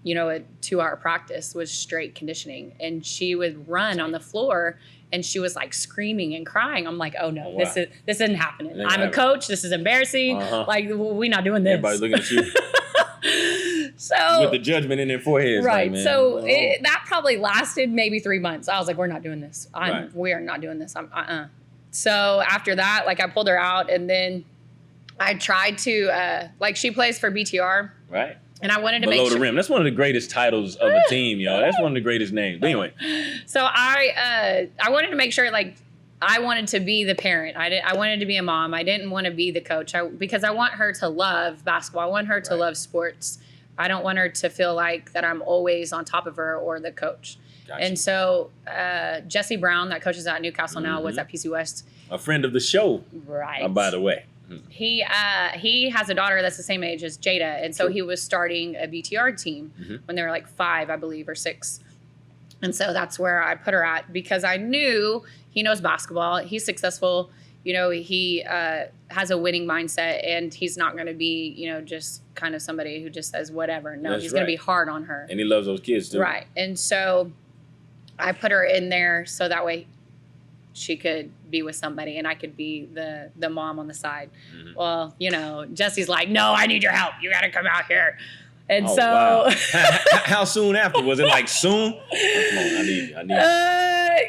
a 2-hour practice was straight conditioning. And she would run on the floor and she was screaming and crying. I'm like, oh no, this isn't happening. I'm a coach. This is embarrassing. We're not doing this. Everybody's looking at you. So with the judgment in their foreheads. Right. So that probably lasted maybe 3 months. I was like, we're not doing this. We are not doing this. So after that, I pulled her out and then I tried to, she plays for BTR. Right. And I wanted to Below make sure. the rim. That's one of the greatest titles of a team, y'all. That's one of the greatest names. But anyway. So I wanted to make sure, I wanted to be the parent. I wanted to be a mom. I didn't want to be the coach because I want her to love basketball. I want her to love sports. I don't want her to feel like that I'm always on top of her or the coach. Gotcha. And so Jesse Brown, that coaches at Newcastle now, was at PC West. A friend of the show. Right. By the way. He has a daughter that's the same age as Jada, and so he was starting a BTR team when they were 5, I believe, or 6. And so that's where I put her at because I knew he knows basketball. He's successful. He has a winning mindset, and he's not going to be, just kind of somebody who just says whatever. No, he's going to be hard on her. And he loves those kids too. Right. And so I put her in there so that way she could be with somebody and I could be the mom on the side. Mhm. Well, you know, Jesse's like, no, I need your help. You got to come out here. And Oh, so, wow. How soon after? Was it like soon? Come on, I need you.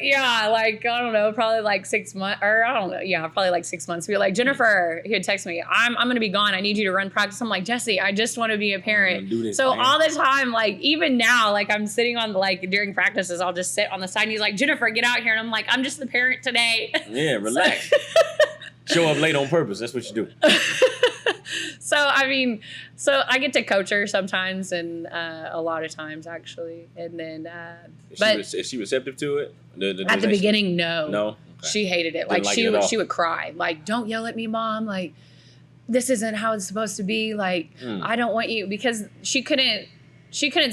yeah, like, I don't know, probably like 6 months, or I don't know. Yeah, probably like 6 months. We were like, Jennifer, he would text me, I'm going to be gone. I need you to run practice. I'm like, Jesse, I just want to be a parent. Do this, So man. all the time, like, even now, like, I'm sitting on, like, during practices, I'll just sit on the side and he's like, Jennifer, get out here. And I'm like, I'm just the parent today. Yeah, relax. Show up late on purpose. That's what you do. So, I mean, so I get to coach her sometimes and a lot of times, actually. And then, Is she receptive to it? At the beginning, no. No? Okay. She hated it. Didn't Like, like she it at all. she would cry. Like, don't yell at me, Mom. Like, this isn't how it's supposed to be. Like, I don't want you, because she couldn't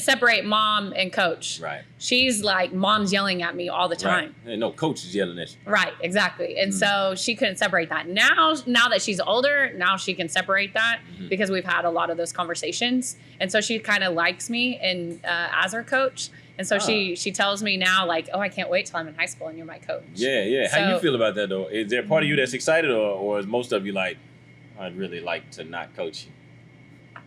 separate mom and coach. Right. She's like, Mom's yelling at me all the time. Right. No, coach is yelling at you. Right, exactly. And so she couldn't separate that. Now that she's older, now she can separate that because we've had a lot of those conversations. And so she kind of likes me and as her coach. And so she tells me now, like, oh, I can't wait till I'm in high school and you're my coach. Yeah. How do you So- feel about that, though? Is there a part of you that's excited, or is most of you like, I'd really like to not coach you?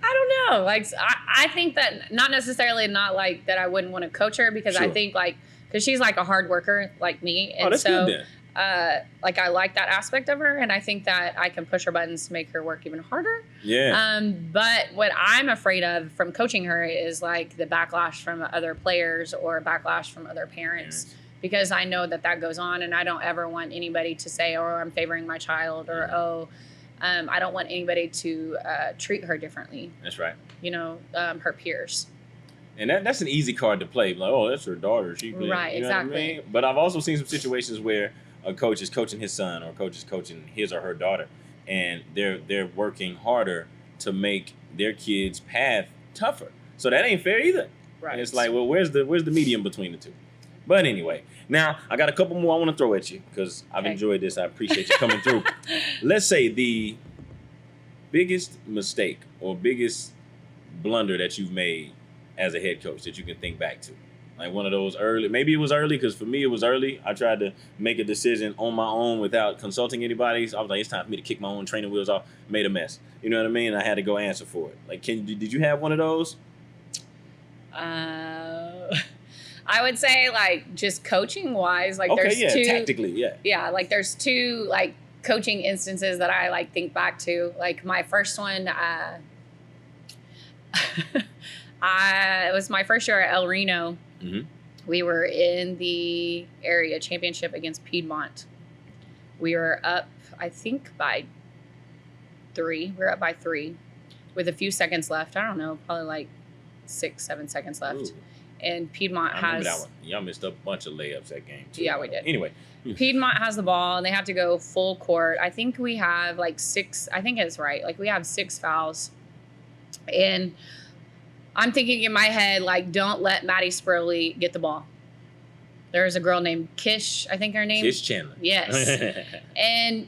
I don't know. Like, I think that not necessarily not like that I wouldn't want to coach her, because I Sure. think like, because she's like a hard worker like me. And That's so, good then. like, I like that aspect of her. And I think that I can push her buttons to make her work even harder. Yeah. But what I'm afraid of from coaching her is like the backlash from other players or backlash from other parents. Because I know that goes on, and I don't ever want anybody to say, oh, I'm favoring my child, or, I don't want anybody to treat her differently, That's right. you know, her peers. And that's an easy card to play. Like, oh, that's her daughter. She can, Right, you know what I exactly. mean? But I've also seen some situations where a coach is coaching his son, or a coach is coaching his or her daughter, and they're working harder to make their kid's path tougher. So that ain't fair either. Right. And it's like, well, where's the medium between the two? But anyway, now I got a couple more I want to throw at you because I've Okay. enjoyed this. I appreciate you coming through. Let's say the biggest mistake or biggest blunder that you've made as a head coach that you can think back to. Like one of those early, maybe it was early, because for me it was early. I tried to make a decision on my own without consulting anybody. So I was like, it's time for me to kick my own training wheels off. Made a mess. You know what I mean? I had to go answer for it. Like, did you have one of those? I would say, like, just coaching wise, like, Okay, there's yeah, two. tactically, yeah. Yeah, like, there's two, like, coaching instances that I, like, think back to. Like, my first one, it was my first year at El Reno. Mm-hmm. We were in the area championship against Piedmont. We were up, I think, by 3. We were up by 3 with a few seconds left. I don't know, probably like 6-7 seconds left. Ooh. And Piedmont I remember has... that one. Y'all missed a bunch of layups that game, too. Yeah, we did. Anyway. Piedmont has the ball, and they have to go full court. I think we have like 6. I think it's right. Like, we have 6 fouls. And I'm thinking in my head, like, don't let Maddie Spurley get the ball. There's a girl named Kish, I think her name. Kish Chandler. Yes. And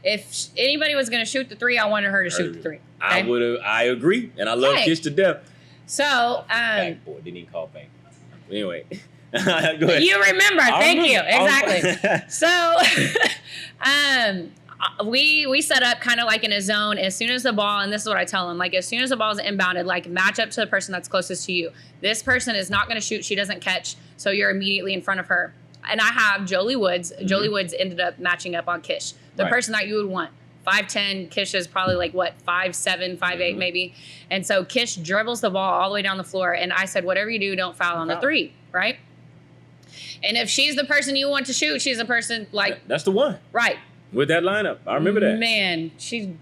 if anybody was going to shoot the 3, I wanted her to shoot the 3. Okay? I agree. And I love Okay. Kish to death. So, Back boy, didn't even call bank. Anyway. Go ahead. you remember. Thank you. I Exactly. So, we set up kind of like in a zone. As soon as the ball, and this is what I tell them, like, as soon as the ball is inbounded, like, match up to the person that's closest to you. This person is not going to shoot. She doesn't catch. So you're immediately in front of her. And I have Jolie Woods. Mm-hmm. Jolie Woods ended up matching up on Kish. The Right. person that you would want. 5'10", Kish is probably like, what, 5'7", 5'8", maybe. And so Kish dribbles the ball all the way down the floor. And I said, whatever you do, don't foul on the 3, right? And if she's the person you want to shoot, she's the person, like, That's the one. right. With that lineup. I remember that. Man, she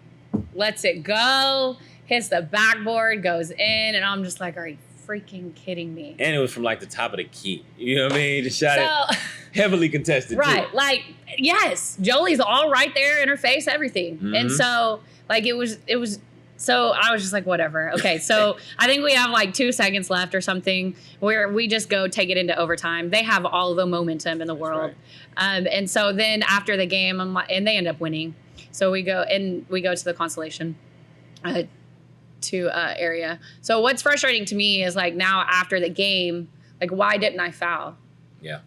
lets it go, hits the backboard, goes in, and I'm just like, are you freaking kidding me? And it was from like the top of the key. You know what I mean? The shot So, it heavily contested right, too. like, yes, Jolie's all right there in her face, everything. And Mhm. so, like, it was, so I was just like, whatever. Okay, so I think we have like 2 seconds left or something where we just go take it into overtime. They have all the momentum in the world. And so then after the game, I'm like, and they end up winning. So we go to the consolation area. So what's frustrating to me is, like, now after the game, like, why didn't I foul? Yeah.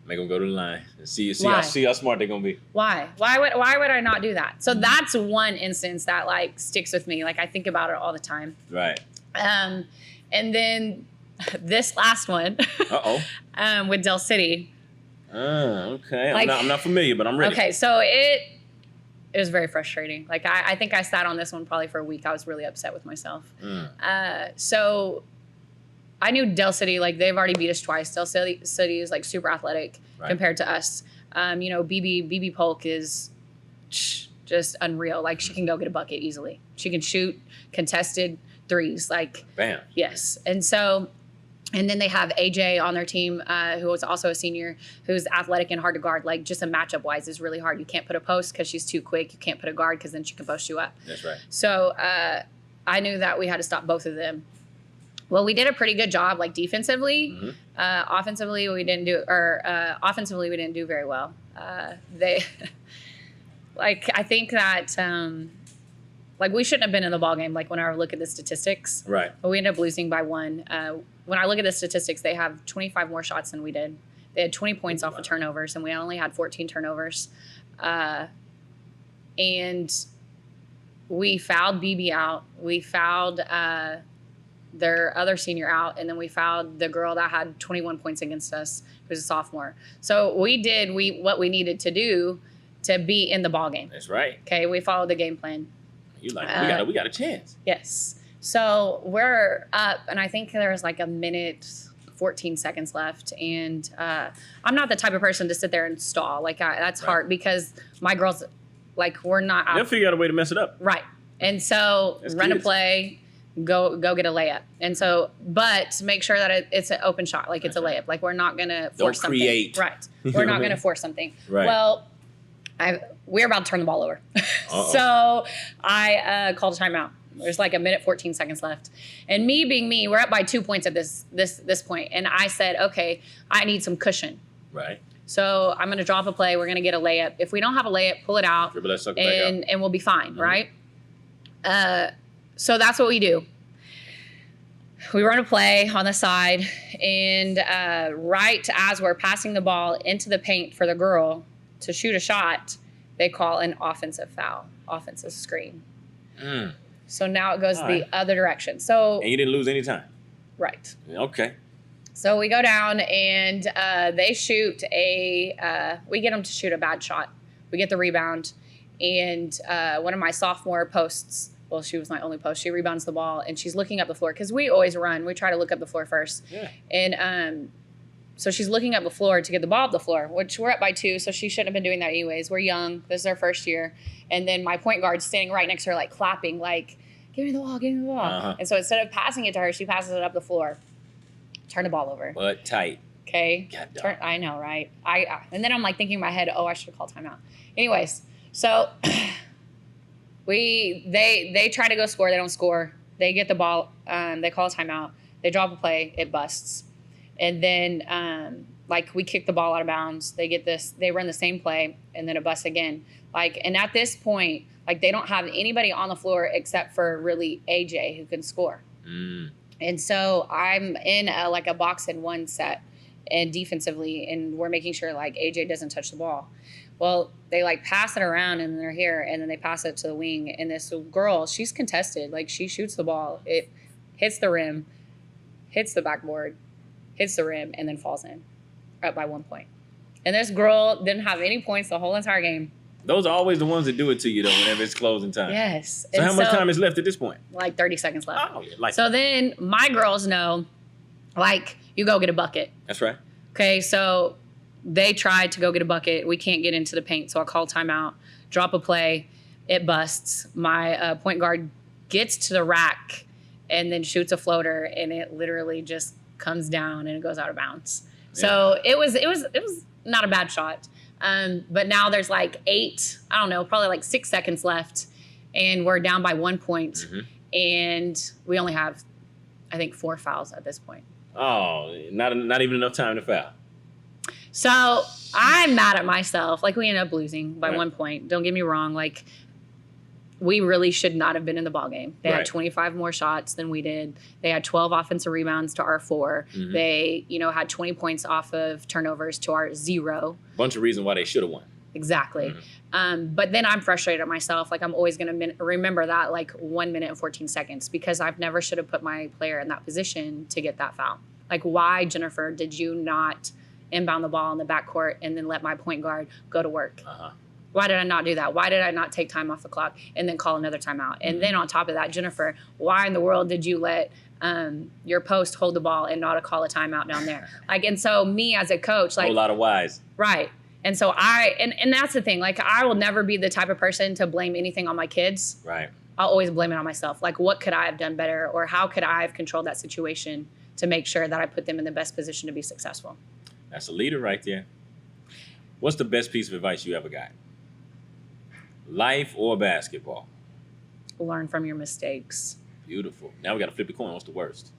Make them go to the line and see Why? how smart they're gonna be. Why would I not do that? So that's one instance that like sticks with me. Like I think about it all the time. Right. And then this last one with Del City. Okay. Like, I'm not familiar, but I'm ready. Okay, so it was very frustrating. Like I think I sat on this one probably for a week. I was really upset with myself. So I knew Del City, like they've already beat us twice. Del City is like super athletic compared to us. You know, BB Polk is just unreal. Like she can go get a bucket easily. She can shoot contested threes. Like bam. Yes. And then they have AJ on their team, who was also a senior, who's athletic and hard to guard. Like just a matchup wise is really hard. You can't put a post because she's too quick. You can't put a guard because then she can post you up. That's right. So I knew that we had to stop both of them. Well, we did a pretty good job, like defensively. Mm-hmm. Offensively, we didn't do very well. I think that like we shouldn't have been in the ball game. Like when I look at the statistics, right? But we ended up losing by 1. When I look at the statistics, they have 25 more shots than we did. They had 20 points off of turnovers, and we only had 14 turnovers. And we fouled BB out. We fouled their other senior out, and then we fouled the girl that had 21 points against us, who was a sophomore. So we did what we needed to do to be in the ball game. That's right. Okay, we followed the game plan. You like we got a chance. Yes. So we're up, and I think there was like a minute, 14 seconds left, and I'm not the type of person to sit there and stall. Like that's hard because my girls, like we're not. They'll figure out a way to mess it up. Right. And so run a play. Go get a layup. And so, but make sure that it's an open shot, like it's a layup. Like we're not gonna force something. Create. Right. We're not gonna force something. Right. Well, we're about to turn the ball over. So I called a timeout. There's like a minute, 14 seconds left. And me being me, we're up by 2 points at this point. And I said, okay, I need some cushion. Right. So I'm gonna drop a play. We're gonna get a layup. If we don't have a layup, pull it out, and we'll be fine, right? So that's what we do. We run a play on the side, and right as we're passing the ball into the paint for the girl to shoot a shot, they call an offensive foul, offensive screen. So now it goes the other direction. So and you didn't lose any time. Right. Okay. So we go down, and they shoot we get them to shoot a bad shot. We get the rebound, and one of my sophomore posts, well, she was my only post. She rebounds the ball, and she's looking up the floor because we always run. We try to look up the floor first. Yeah. And so she's looking up the floor to get the ball up the floor, which we're up by 2, so she shouldn't have been doing that anyways. We're young. This is our first year. And then my point guard's standing right next to her, like clapping, like, give me the ball, give me the ball. And so instead of passing it to her, she passes it up the floor. Turn the ball over. But tight. Okay. I know, right? And then I'm like thinking in my head, I should have called timeout. Anyways, so they try to go score. They don't score. They get the ball. They call a timeout. They drop a play. It busts. And then we kick the ball out of bounds. They run the same play, and then it busts again. And at this point, they don't have anybody on the floor except for really AJ who can score. And so I'm in a box and one set and defensively, and we're making sure AJ doesn't touch the ball. Well, they pass it around, and they're here, and then they pass it to the wing. And this girl, she's contested. She shoots the ball. It hits the rim, hits the backboard, hits the rim, and then falls in, up by 1 point. And this girl didn't have any points the whole entire game. Those are always the ones that do it to you, though, whenever it's closing time. Yes. So how much time is left at this point? 30 seconds left. Oh, yeah. So then my girls know, you go get a bucket. That's right. Okay, so they tried to go get a bucket. We can't get into the paint, so I call timeout, drop a play. It busts. My point guard gets to the rack and then shoots a floater, and it literally just comes down and it goes out of bounds. Yeah. So it was not a bad shot. But now there's 6 seconds left, and we're down by 1 point, and we only have, I think, 4 fouls at this point. Oh, not even enough time to foul. So I'm mad at myself. We ended up losing by 1 point. Don't get me wrong. we really should not have been in the ball game. They Right. had 25 more shots than we did. They had 12 offensive rebounds to our 4. Mhm. They, had 20 points off of turnovers to our 0. Bunch of reasons why they should have won. Exactly. But then I'm frustrated at myself. Like, I'm always going to remember that, like, 1 minute and 14 seconds, because I've never should have put my player in that position to get that foul. Like, why, Jennifer, did you not inbound the ball in the backcourt and then let my point guard go to work? Why did I not do that? Why did I not take time off the clock and then call another timeout? And then on top of that, Jennifer, why in the world did you let your post hold the ball and not call a timeout down there? Like, and so me as a coach, like, a whole lot of whys. right. And so and that's the thing. Like, I will never be the type of person to blame anything on my kids. Right. I'll always blame it on myself. Like, what could I have done better, or how could I have controlled that situation to make sure that I put them in the best position to be successful? That's a leader right there. What's the best piece of advice you ever got? Life or basketball? Learn from your mistakes. Beautiful. Now we got to flip the coin. What's the worst?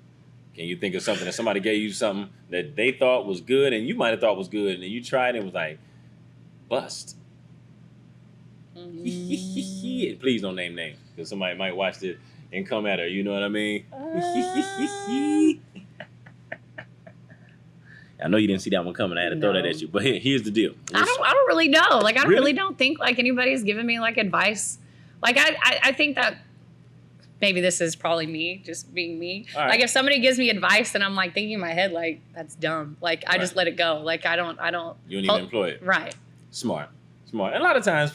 Can you think of something that somebody gave you something that they thought was good and you might have thought was good, and you tried and it was like, bust? Please don't name names, because somebody might watch this and come at her. You know what I mean? I know you didn't see that one coming. I had to throw that at you. But here's the deal. I don't really know. Like, I Really? really don't think like anybody's giving me like advice. Like, I think that maybe this is probably me, just being me. All right. Like, if somebody gives me advice and I'm like thinking in my head, like, that's dumb. Like, I just let it go. Like, I don't. You don't even employ it. Right. Smart. And a lot of times,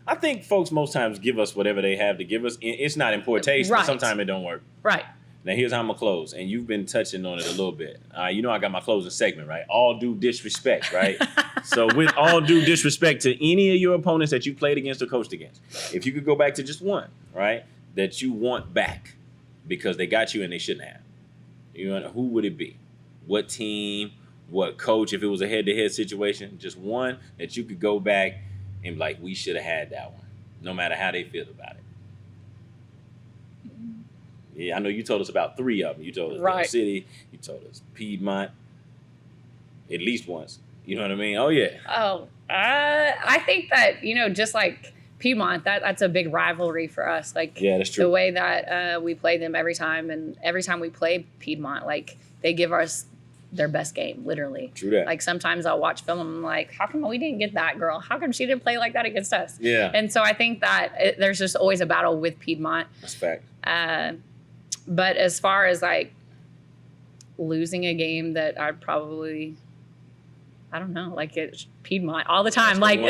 I think folks most times give us whatever they have to give us. It's not in poor taste, but Right. sometimes it don't work. Right. Now, here's how I'm going to close, and you've been touching on it a little bit. I got my closing segment, right? All due disrespect, right? So with all due disrespect to any of your opponents that you played against or coached against, if you could go back to just one, right, that you want back because they got you and they shouldn't have, who would it be? What team? What coach? If it was a head-to-head situation, just one that you could go back and be like, we should have had that one, no matter how they feel about it. Yeah, I know you told us about 3 of them. You told us Right. Dale City. You told us Piedmont. At least once. You know what I mean? Oh, yeah. Oh, I think that, just like Piedmont, that's a big rivalry for us. Like, Yeah, that's true. the way that we play them every time, and every time we play Piedmont, like, they give us their best game, literally. True that. Like, sometimes I'll watch film and I'm like, how come we didn't get that girl? How come she didn't play like that against us? Yeah. And so I think that there's just always a battle with Piedmont. That's fact. But as far as like losing a game that I don't know, like it's Piedmont all the time. Like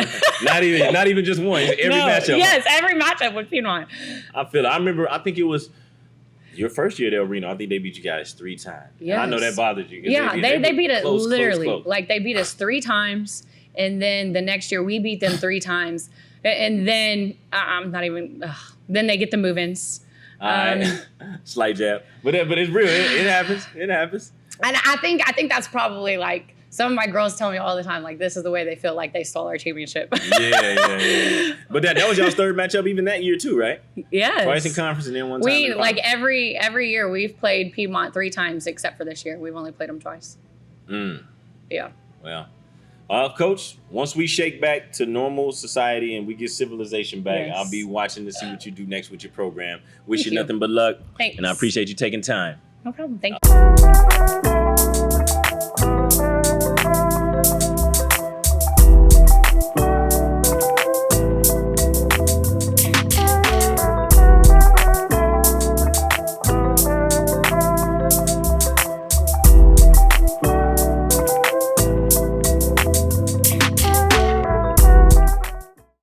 not even just one. Every matchup. Yes, every matchup with Piedmont. I feel it. I think it was your first year at Reno. I think they beat you guys 3 times. Yes. I know that bothered you. Yeah, they beat us close, literally. close. Like, they beat us 3 times, and then the next year we beat them 3 times, and then I'm not even. Then they get the move-ins. Slight jab, but it's real. It happens. It happens. And I think that's probably like some of my girls tell me all the time, like, this is the way they feel like they stole our championship. Yeah. But that was y'all's 3rd matchup even that year too, right? Yes. Twice in conference and then one time. We in like finals. every year we've played Piedmont 3 times except for this year. We've only played them twice. Yeah. Well, Coach, once we shake back to normal society and we get civilization back, Yes. I'll be watching to see what you do next with your program. Wish Thank you you. nothing but luck. Thanks. And I appreciate you taking time. No problem. Thank you.